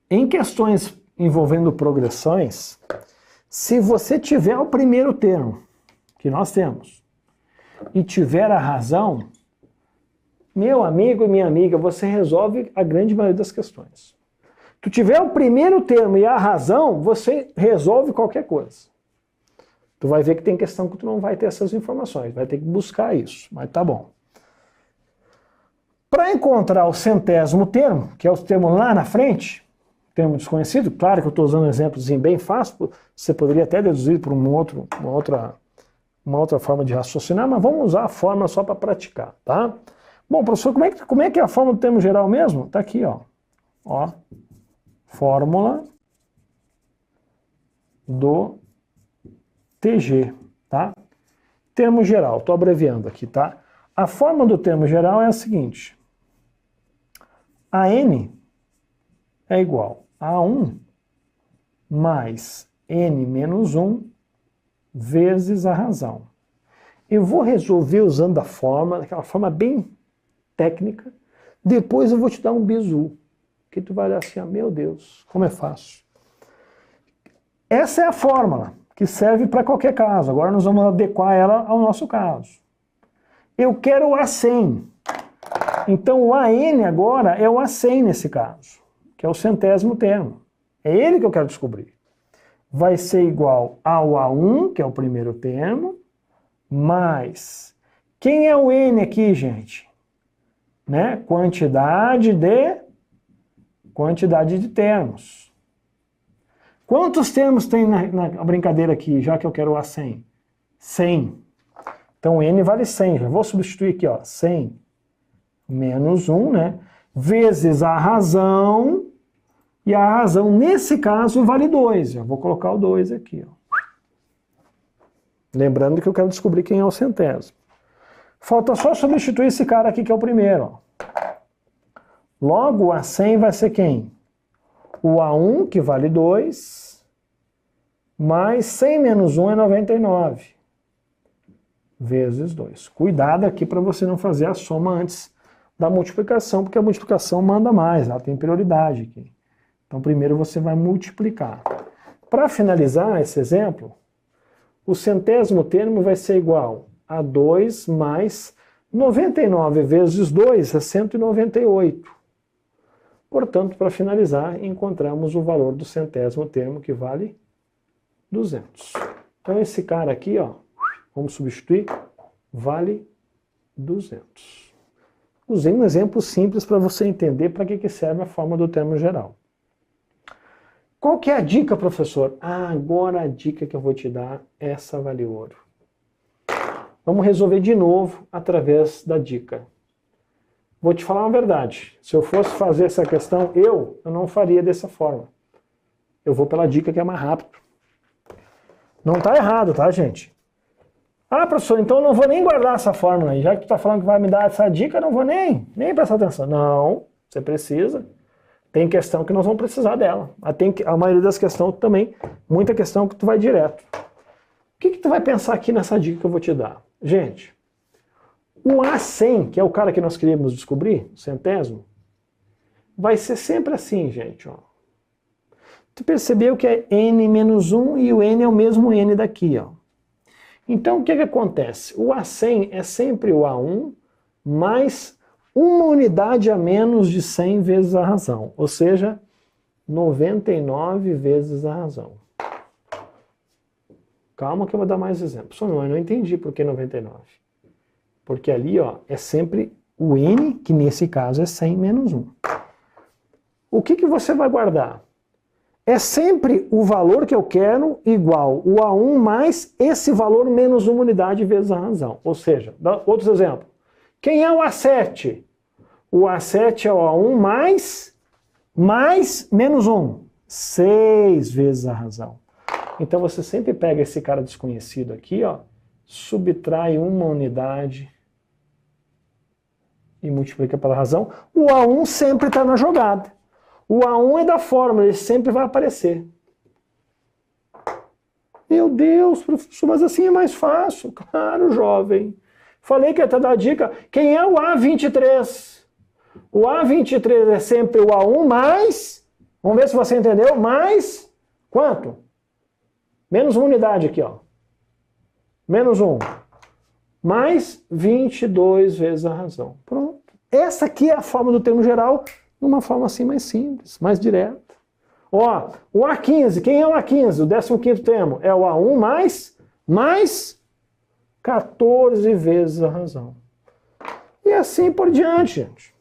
Em questões envolvendo progressões, se você tiver o primeiro termo, que nós temos, e tiver a razão, meu amigo e minha amiga, você resolve a grande maioria das questões. Tu tiver o primeiro termo e a razão, você resolve qualquer coisa. Tu vai ver que tem questão que tu não vai ter essas informações, vai ter que buscar isso, mas tá bom. Para encontrar o centésimo termo, que é o termo lá na frente, termo desconhecido, claro que eu estou usando um exemplozinho bem fácil, você poderia até deduzir por uma outra forma de raciocinar, mas vamos usar a fórmula só para praticar, tá? Bom, professor, como é que é a fórmula do termo geral mesmo? Tá aqui, ó. Ó. Fórmula do TG, tá? Termo geral, estou abreviando aqui, tá? A fórmula do termo geral é a seguinte. A N é igual a 1 mais N menos 1 vezes a razão. Eu vou resolver usando a fórmula, aquela forma bem técnica, depois eu vou te dar um bizu, que tu vai olhar assim, ah, meu Deus, como é fácil. Essa é a fórmula que serve para qualquer caso. Agora nós vamos adequar ela ao nosso caso. Eu quero o A100. Então o AN agora é o A100 nesse caso, que é o centésimo termo. É ele que eu quero descobrir. Vai ser igual ao A1, que é o primeiro termo, mais... Quem é o N aqui, gente? Né? Quantidade de termos. Quantos termos tem na brincadeira aqui, já que eu quero o A100? 100. Então N vale 100. Já vou substituir aqui, ó, 100 menos 1, né? Vezes a razão. E a razão, nesse caso, vale 2. Eu vou colocar o 2 aqui, ó. Lembrando que eu quero descobrir quem é o centésimo. Falta só substituir esse cara aqui, que é o primeiro, ó. Logo, o A100 vai ser quem? O A1, que vale 2, mais 100 menos 1 é 99, vezes 2. Cuidado aqui para você não fazer a soma antes da multiplicação, porque a multiplicação manda mais, ela tem prioridade aqui. Então, primeiro você vai multiplicar. Para finalizar esse exemplo, o centésimo termo vai ser igual a 2 mais 99 vezes 2 é 198. Portanto, para finalizar, encontramos o valor do centésimo termo, que vale 200. Então, esse cara aqui, ó, vamos substituir, vale 200. Usei um exemplo simples para você entender para que serve a forma do termo geral. Qual que é a dica, professor? Agora a dica que eu vou te dar, essa vale ouro. Vamos resolver de novo através da dica. Vou te falar uma verdade. Se eu fosse fazer essa questão, eu não faria dessa forma. Eu vou pela dica que é mais rápido. Não está errado, tá, gente? Ah, professor, então eu não vou nem guardar essa fórmula aí. Já que tu está falando que vai me dar essa dica, eu não vou nem prestar atenção. Não, você precisa. Tem questão que nós vamos precisar dela. A maioria das questões também, muita questão que tu vai direto. O que tu vai pensar aqui nessa dica que eu vou te dar? Gente, o A100, que é o cara que nós queríamos descobrir, o centésimo, vai ser sempre assim, gente. Ó. Tu percebeu que é n menos 1 e o n é o mesmo n daqui. Ó. Então, o que acontece? O A100 é sempre o A1 mais uma unidade a menos de 100 vezes a razão. Ou seja, 99 vezes a razão. Calma que eu vou dar mais exemplos. Só eu não entendi por que 99. Porque ali, ó, é sempre o n, que nesse caso é 100 menos 1. O que você vai guardar? É sempre o valor que eu quero igual o A1 mais esse valor menos uma unidade vezes a razão. Ou seja, outros exemplos. Quem é o A7? O A7 é o A1 mais menos 1. 6 vezes a razão. Então você sempre pega esse cara desconhecido aqui, ó, subtrai uma unidade e multiplica pela razão. O A1 sempre está na jogada. O A1 é da fórmula, ele sempre vai aparecer. Meu Deus, professor, mas assim é mais fácil. Claro, jovem. Falei que ia te dar a dica. Quem é o A23? O A23 é sempre o A1 mais... Vamos ver se você entendeu. Mais... Quanto? Menos uma unidade aqui, ó. Menos 1. Mais 22 vezes a razão. Pronto. Essa aqui é a forma do termo geral, numa forma assim mais simples, mais direta. Ó, o A15, quem é o A15? O 15º termo é o A1 mais 14 vezes a razão. E assim por diante, gente.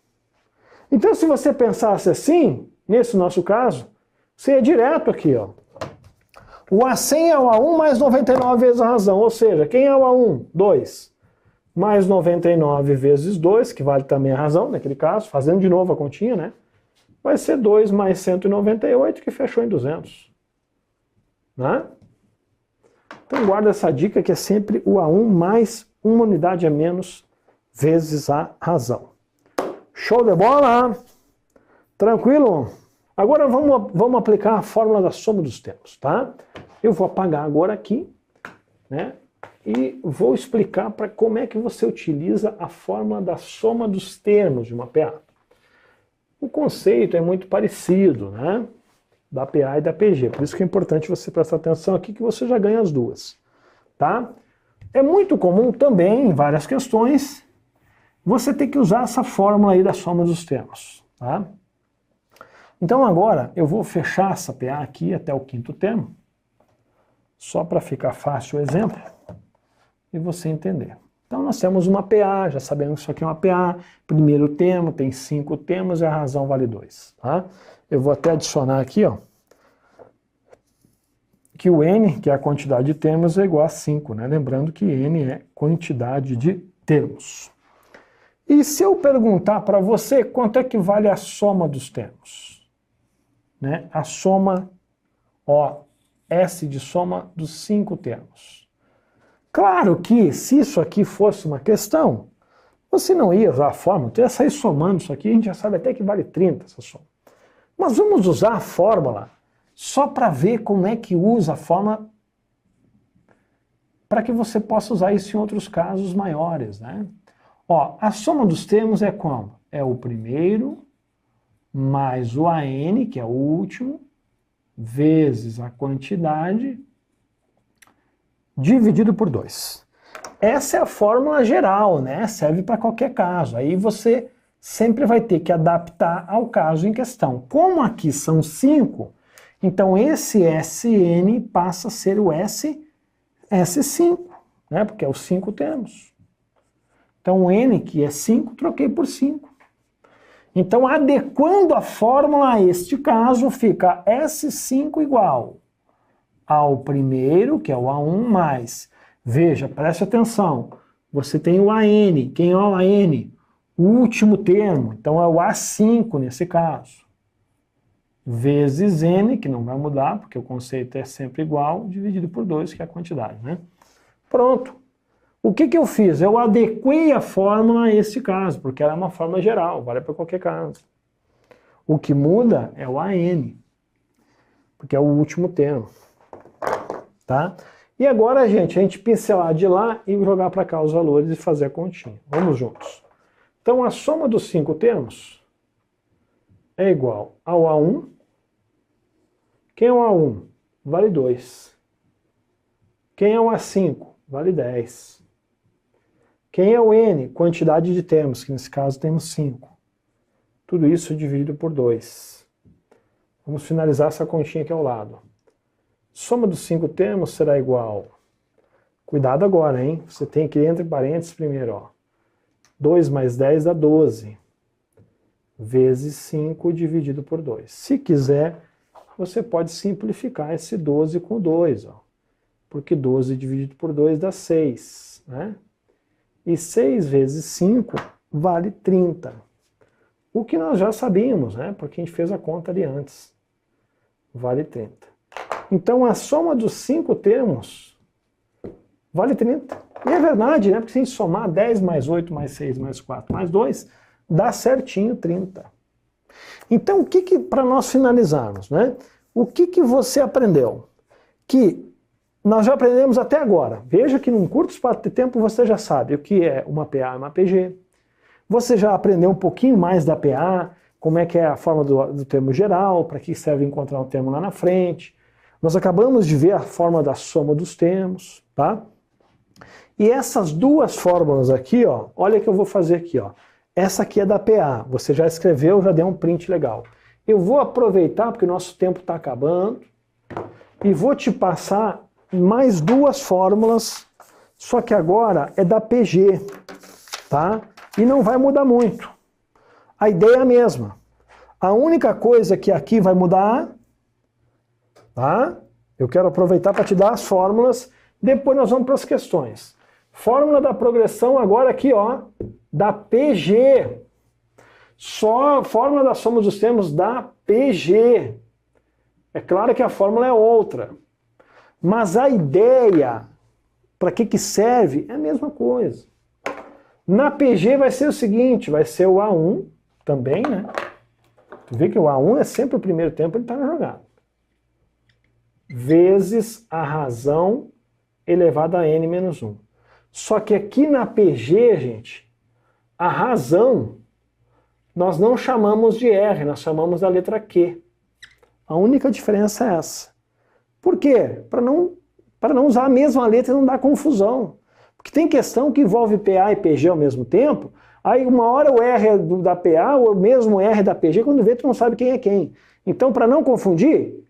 Então, se você pensasse assim, nesse nosso caso, você é direto aqui, ó. O A100 é o A1 mais 99 vezes a razão, ou seja, quem é o A1? 2. Mais 99 vezes 2, que vale também a razão, naquele caso, fazendo de novo a continha, né? Vai ser 2 mais 198, que fechou em 200. Né? Então guarda essa dica que é sempre o A1 mais uma unidade a menos vezes a razão. Show de bola? Tranquilo? Agora vamos aplicar a fórmula da soma dos termos, tá? Eu vou apagar agora aqui, né? E vou explicar para como é que você utiliza a fórmula da soma dos termos de uma PA. O conceito é muito parecido, né? Da PA e da PG, por isso que é importante você prestar atenção aqui que você já ganha as duas, tá? É muito comum também, em várias questões, você ter que usar essa fórmula aí da soma dos termos, tá? Então agora eu vou fechar essa PA aqui até o 5º termo, só para ficar fácil o exemplo, e você entender. Então nós temos uma PA, já sabemos que isso aqui é uma PA, primeiro termo tem 5 termos e a razão vale 2. Tá? Eu vou até adicionar aqui, ó, que o n, que é a quantidade de termos, é igual a 5, né? Lembrando que n é quantidade de termos. E se eu perguntar para você quanto é que vale a soma dos termos? Né? A soma, ó, S de soma dos 5 termos. Claro que, se isso aqui fosse uma questão, Você não ia usar a fórmula, tu ia sair somando isso aqui, a gente já sabe até que vale 30 essa soma. Mas vamos usar a fórmula só para ver como é que usa a fórmula para que você possa usar isso em outros casos maiores, né? Ó, a soma dos termos é como? É o primeiro mais o AN, que é o último, vezes a quantidade, dividido por 2. Essa é a fórmula geral, né? Serve para qualquer caso. Aí você sempre vai ter que adaptar ao caso em questão. Como aqui são 5, então esse SN passa a ser o S5, né? Porque é os 5 termos. Então o N, que é 5, troquei por 5. Então, adequando a fórmula a este caso, fica S5 igual ao primeiro, que é o A1, mais, veja, preste atenção, você tem o AN, quem é o AN? O último termo, então é o A5 nesse caso, vezes N, que não vai mudar, porque o conceito é sempre igual, dividido por 2, que é a quantidade, né? Pronto. O que eu fiz? Eu adequei a fórmula a este caso, porque ela é uma fórmula geral, vale para qualquer caso. O que muda é o AN, porque é o último termo. Tá? E agora, gente, a gente pincelar de lá e jogar para cá os valores e fazer a continha. Vamos juntos. Então, a soma dos 5 termos é igual ao A1. Quem é o A1? Vale 2. Quem é o A5? Vale 10. Quem é o N? Quantidade de termos, que nesse caso temos 5. Tudo isso dividido por 2. Vamos finalizar essa continha aqui ao lado. Soma dos 5 termos será igual... Cuidado agora, hein? Você tem que ir entre parênteses primeiro, ó. 2 mais 10 dá 12. Vezes 5 dividido por 2. Se quiser, você pode simplificar esse 12 com 2, ó. Porque 12 dividido por 2 dá 6, né? E 6 vezes 5 vale 30. O que nós já sabíamos, né? Porque a gente fez a conta ali antes. Vale 30. Então a soma dos 5 termos vale 30. E é verdade, né? Porque se a gente somar 10 mais 8 mais 6 mais 4 mais 2, dá certinho 30. Então o que para nós finalizarmos, né? O que você aprendeu? Que nós já aprendemos até agora. Veja que num curto espaço de tempo você já sabe o que é uma PA e uma PG. Você já aprendeu um pouquinho mais da PA, como é que é a forma do termo geral, para que serve encontrar um termo lá na frente. Nós acabamos de ver a forma da soma dos termos, tá? E essas duas fórmulas aqui, ó, olha o que eu vou fazer aqui, ó. Essa aqui é da PA, você já escreveu, já deu um print legal. Eu vou aproveitar, porque o nosso tempo está acabando, e vou te passar mais duas fórmulas, só que agora é da PG, tá? E não vai mudar muito. A ideia é a mesma. A única coisa que aqui vai mudar, tá? Eu quero aproveitar para te dar as fórmulas, depois nós vamos para as questões. Fórmula da progressão agora aqui, ó, da PG. Só a fórmula da soma dos termos da PG. É claro que a fórmula é outra. Mas a ideia, para que serve, é a mesma coisa. Na PG vai ser o seguinte, vai ser o A1 também, né? Tu vê que o A1 é sempre o primeiro tempo, ele está na jogada. Vezes a razão elevada a n menos 1. Só que aqui na PG, gente, a razão nós não chamamos de R, nós chamamos da letra Q. A única diferença é essa. Por quê? Para não usar a mesma letra e não dar confusão. Porque tem questão que envolve PA e PG ao mesmo tempo, aí uma hora o R é da PA, ou o mesmo R da PG, quando vê tu não sabe quem é quem. Então, para não confundir,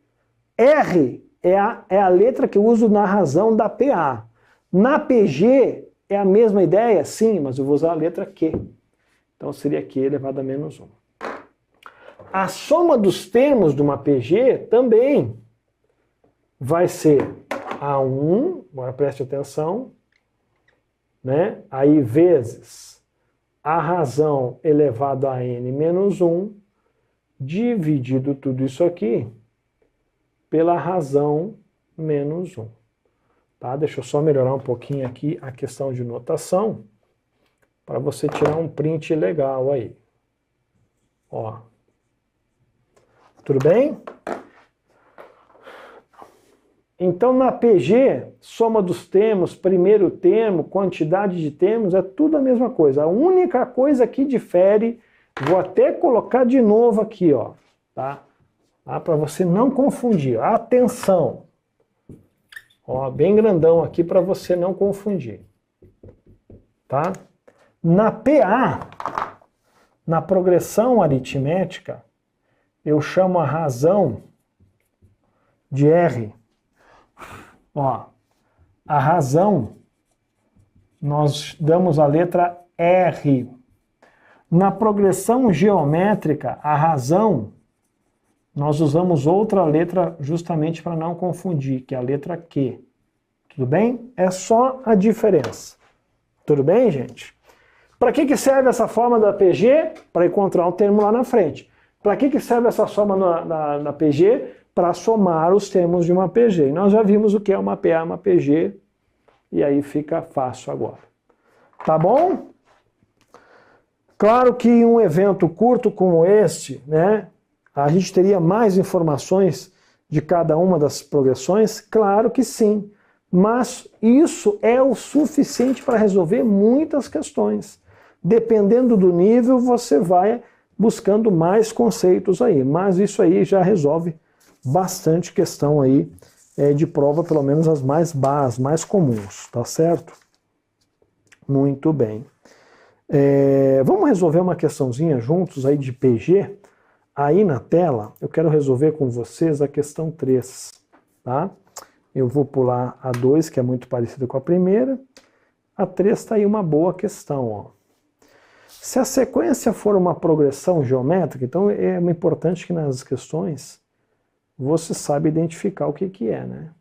R é a letra que eu uso na razão da PA. Na PG é a mesma ideia? Sim, mas eu vou usar a letra Q. Então seria Q elevado a menos 1. A soma dos termos de uma PG também vai ser A1, agora preste atenção, né? Aí vezes a razão elevado a n menos 1, dividido tudo isso aqui pela razão menos 1. Tá? Deixa eu só melhorar um pouquinho aqui a questão de notação, para você tirar um print legal aí. Ó. Tudo bem? Então, na PG, soma dos termos, primeiro termo, quantidade de termos, é tudo a mesma coisa. A única coisa que difere, vou até colocar de novo aqui, ó, tá? Para você não confundir. Atenção! Ó, bem grandão aqui para você não confundir. Tá? Na PA, na progressão aritmética, eu chamo a razão de R. Ó, a razão, nós damos a letra R. Na progressão geométrica, a razão, nós usamos outra letra justamente para não confundir, que é a letra Q. Tudo bem? É só a diferença. Tudo bem, gente? Para que serve essa forma da PG? Para encontrar o termo lá na frente. Para que serve essa soma na PG? Para somar os termos de uma PG. E nós já vimos o que é uma PA, uma PG, e aí fica fácil agora. Tá bom? Claro que em um evento curto como este, né, a gente teria mais informações de cada uma das progressões? Claro que sim. Mas isso é o suficiente para resolver muitas questões. Dependendo do nível, você vai buscando mais conceitos aí. Mas isso aí já resolve bastante questão aí de prova, pelo menos as mais básicas, mais comuns, tá certo? Muito bem. Vamos resolver uma questãozinha juntos aí de PG? Aí na tela, eu quero resolver com vocês a questão 3, tá? Eu vou pular a 2, que é muito parecida com a primeira. A 3 está aí uma boa questão, ó. Se a sequência for uma progressão geométrica, então é importante que nas questões você saiba identificar o que é, né?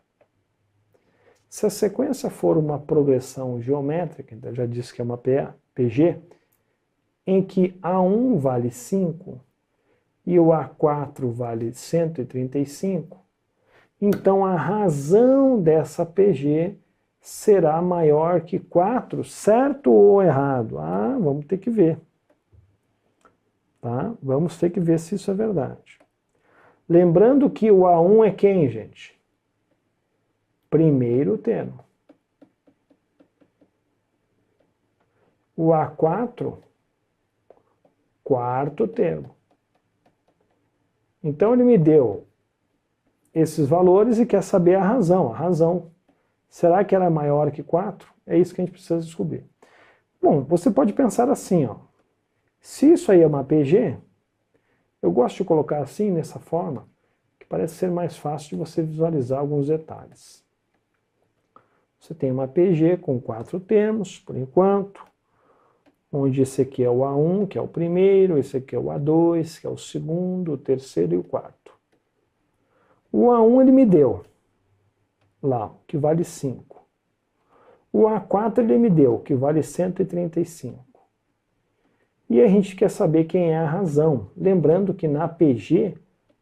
Se a sequência for uma progressão geométrica, então já disse que é uma PG, em que A1 vale 5 e o A4 vale 135, então a razão dessa PG será maior que 4, certo ou errado? Ah, vamos ter que ver. Tá? Vamos ter que ver se isso é verdade. Lembrando que o A1 é quem, gente? Primeiro termo. O A4, quarto termo. Então ele me deu esses valores e quer saber a razão. A razão. Será que ela é maior que 4? É isso que a gente precisa descobrir. Bom, você pode pensar assim, ó. Se isso aí é uma PG, eu gosto de colocar assim, nessa forma, que parece ser mais fácil de você visualizar alguns detalhes. Você tem uma PG com 4 termos, por enquanto, onde esse aqui é o A1, que é o primeiro, esse aqui é o A2, que é o segundo, o terceiro e o quarto. O A1 ele me deu lá, que vale 5. O A4 ele me deu, que vale 135. E a gente quer saber quem é a razão. Lembrando que na PG,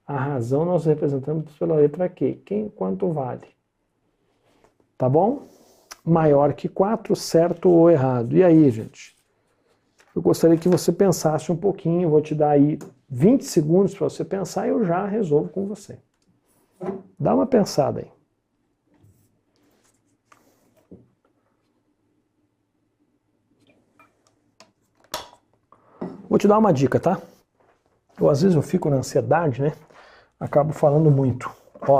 a razão nós representamos pela letra Q. Quanto vale? Tá bom? Maior que 4, certo ou errado? E aí, gente? Eu gostaria que você pensasse um pouquinho, vou te dar aí 20 segundos para você pensar e eu já resolvo com você. Dá uma pensada aí. Vou te dar uma dica, tá? Às vezes eu fico na ansiedade, né? Acabo falando muito. Ó,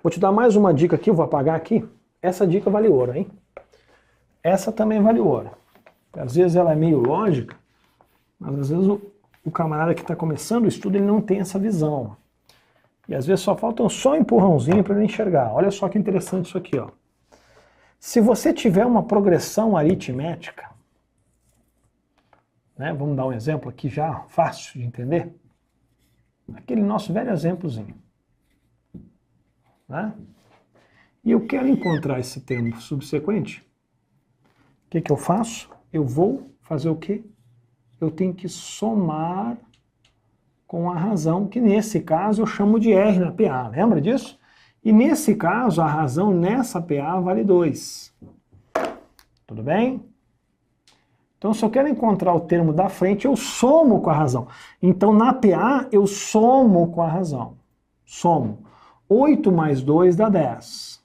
vou te dar mais uma dica aqui, eu vou apagar aqui. Essa dica vale ouro, hein? Essa também vale ouro. Às vezes ela é meio lógica, mas às vezes o camarada que está começando o estudo, ele não tem essa visão. E às vezes só falta só um empurrãozinho para ele enxergar. Olha só que interessante isso aqui, ó. Se você tiver uma progressão aritmética, né, vamos dar um exemplo aqui já fácil de entender. Aquele nosso velho exemplozinho. Né? E eu quero encontrar esse termo subsequente. O que eu faço? Eu vou fazer o quê? Eu tenho que somar com a razão, que nesse caso eu chamo de R na PA, lembra disso? E nesse caso, a razão nessa PA vale 2. Tudo bem? Então, se eu quero encontrar o termo da frente, eu somo com a razão. Então, na PA, eu somo com a razão. Somo. 8 mais 2 dá 10.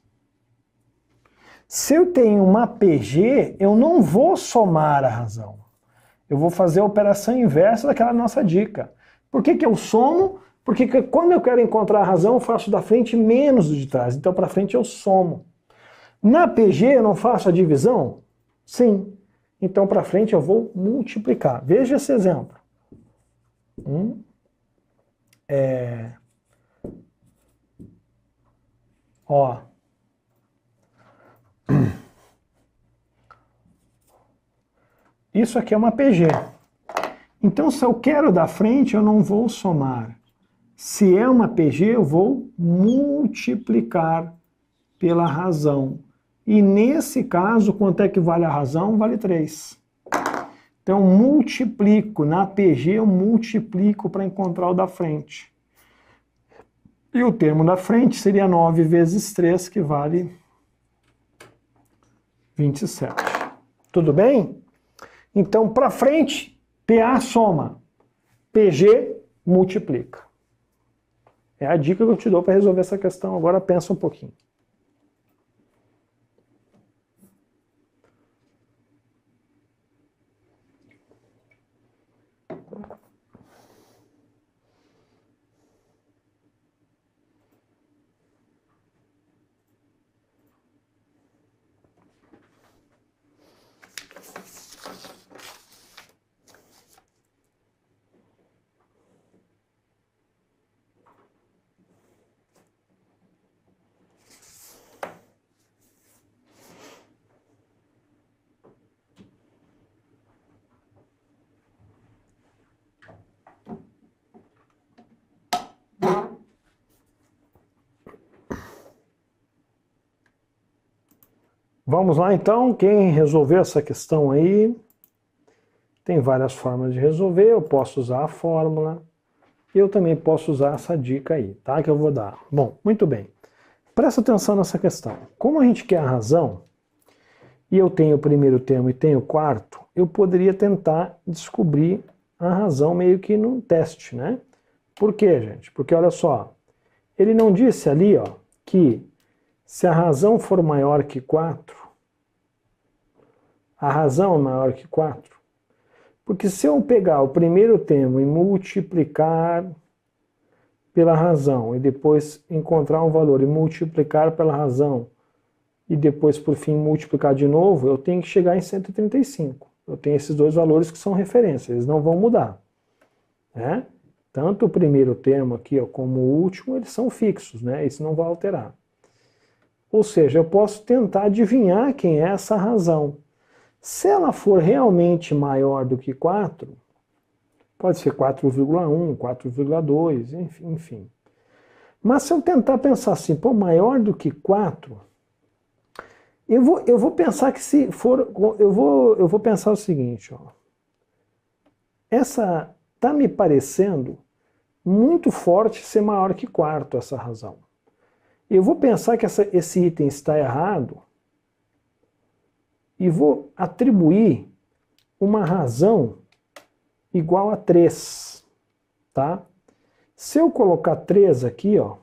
Se eu tenho uma PG, eu não vou somar a razão. Eu vou fazer a operação inversa daquela nossa dica. Por que que eu somo? Porque quando eu quero encontrar a razão, eu faço da frente menos do de trás. Então, para frente, eu somo. Na PG, eu não faço a divisão? Sim. Então, para frente, eu vou multiplicar. Veja esse exemplo. Ó. Isso aqui é uma PG. Então, se eu quero da frente, eu não vou somar. Se é uma PG, eu vou multiplicar pela razão. E nesse caso, quanto é que vale a razão? Vale 3. Então, multiplico. Na PG, eu multiplico para encontrar o da frente. E o termo da frente seria 9 vezes 3, que vale 27. Tudo bem? Então, para frente, PA soma. PG multiplica. É a dica que eu te dou para resolver essa questão. Agora pensa um pouquinho. Vamos lá então, quem resolveu essa questão aí, tem várias formas de resolver, eu posso usar a fórmula, eu também posso usar essa dica aí, tá, que eu vou dar. Bom, muito bem, presta atenção nessa questão. Como a gente quer a razão, e eu tenho o primeiro termo e tenho o quarto, eu poderia tentar descobrir a razão meio que num teste, né? Por quê, gente? Porque olha só, ele não disse ali, ó, que se a razão for maior que 4, a razão é maior que 4? Porque se eu pegar o primeiro termo e multiplicar pela razão, e depois encontrar um valor e multiplicar pela razão, e depois, por fim, multiplicar de novo, eu tenho que chegar em 135. Eu tenho esses dois valores que são referência, eles não vão mudar, né? Tanto o primeiro termo aqui, ó, como o último, eles são fixos, né? Isso não vai alterar. Ou seja, eu posso tentar adivinhar quem é essa razão. Se ela for realmente maior do que 4, pode ser 4,1, 4,2, enfim. Mas se eu tentar pensar assim, pô, maior do que 4, eu vou pensar que se for, eu vou pensar o seguinte, ó. Essa tá me parecendo muito forte ser maior que 4, essa razão. Eu vou pensar que esse item está errado e vou atribuir uma razão igual a 3, tá? Se eu colocar 3 aqui, ó,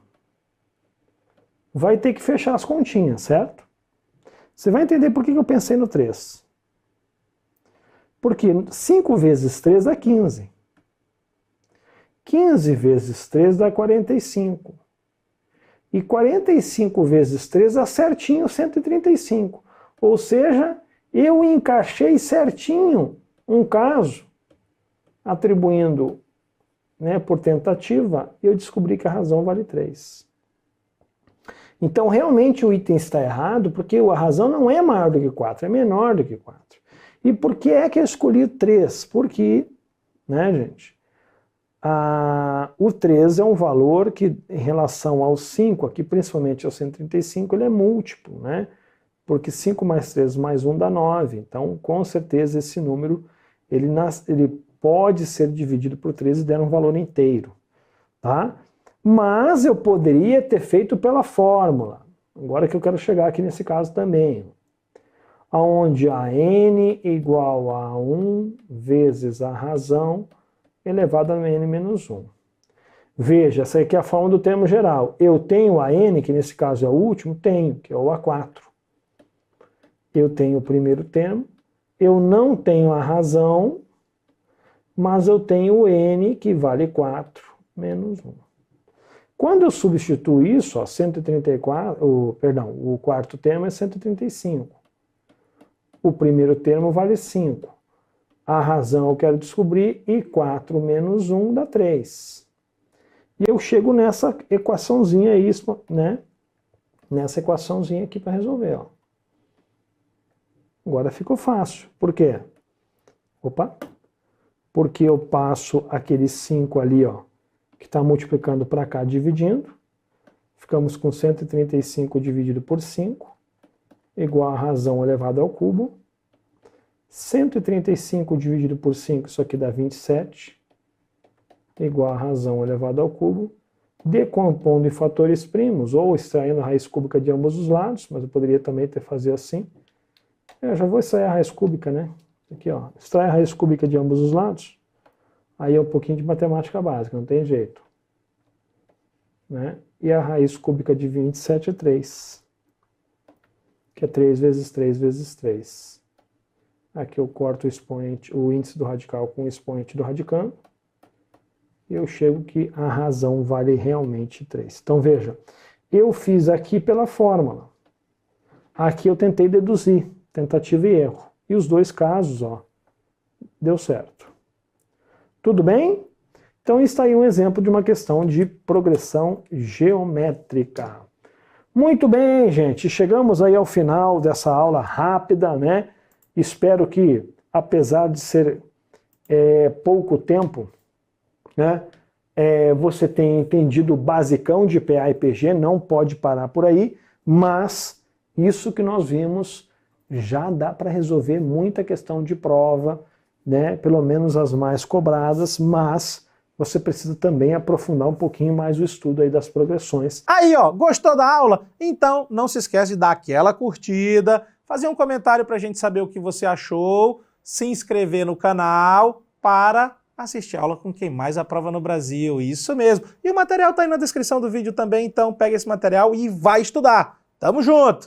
vai ter que fechar as continhas, certo? Você vai entender por que eu pensei no 3. Porque 5 vezes 3 dá 15. 15 vezes 3 dá 45. E 45 vezes 3 dá certinho 135. Ou seja, eu encaixei certinho um caso, atribuindo, né, por tentativa, eu descobri que a razão vale 3. Então, realmente o item está errado, porque a razão não é maior do que 4, é menor do que 4. E por que é que eu escolhi 3? Porque, né, gente, o 3 é um valor que, em relação ao 5, aqui principalmente ao 135, ele é múltiplo, né? Porque 5 mais 3 mais 1 dá 9. Então, com certeza, esse número ele pode ser dividido por 3 e der um valor inteiro, tá? Mas eu poderia ter feito pela fórmula. Agora que eu quero chegar aqui nesse caso também. onde a n igual a 1 vezes a razão elevado a n menos 1. Veja, essa aqui é a forma do termo geral. Eu tenho a n, que nesse caso é o último? Tenho, que é o A4. Eu tenho o primeiro termo. Eu não tenho a razão, mas eu tenho o n, que vale 4 menos 1. Quando eu substituo isso, ó, 134, o quarto termo é 135. O primeiro termo vale 5. A razão eu quero descobrir e 4 menos 1 dá 3. E eu chego nessa equaçãozinha aí, né? Nessa equaçãozinha aqui para resolver, ó. Agora ficou fácil. Por quê? Opa! Porque eu passo aquele 5 ali, ó, que está multiplicando para cá, dividindo. Ficamos com 135 dividido por 5, igual a razão elevada ao cubo. 135 dividido por 5, isso aqui dá 27, igual a razão elevada ao cubo. Decompondo em fatores primos, ou extraindo a raiz cúbica de ambos os lados, mas eu poderia também fazer assim. Eu já vou extrair a raiz cúbica, né? Aqui, ó, extrai a raiz cúbica de ambos os lados. Aí é um pouquinho de matemática básica, não tem jeito. Né? E a raiz cúbica de 27 é 3. Que é 3 vezes 3 vezes 3. Aqui eu corto o expoente, o índice do radical com o expoente do radicando. E eu chego que a razão vale realmente 3. Então veja, eu fiz aqui pela fórmula. Aqui eu tentei deduzir, tentativa e erro. E os dois casos, ó, deu certo. Tudo bem? Então está aí um exemplo de uma questão de progressão geométrica. Muito bem, gente, chegamos aí ao final dessa aula rápida, né? Espero que, apesar de ser pouco tempo, né, você tenha entendido o basicão de PA e PG, não pode parar por aí, mas isso que nós vimos já dá para resolver muita questão de prova, né, pelo menos as mais cobradas, mas você precisa também aprofundar um pouquinho mais o estudo aí das progressões. Aí, ó, gostou da aula? Então não se esquece de dar aquela curtida, fazer um comentário para a gente saber o que você achou, se inscrever no canal para assistir a aula com quem mais aprova no Brasil. Isso mesmo. E o material tá aí na descrição do vídeo também, então pega esse material e vai estudar. Tamo junto!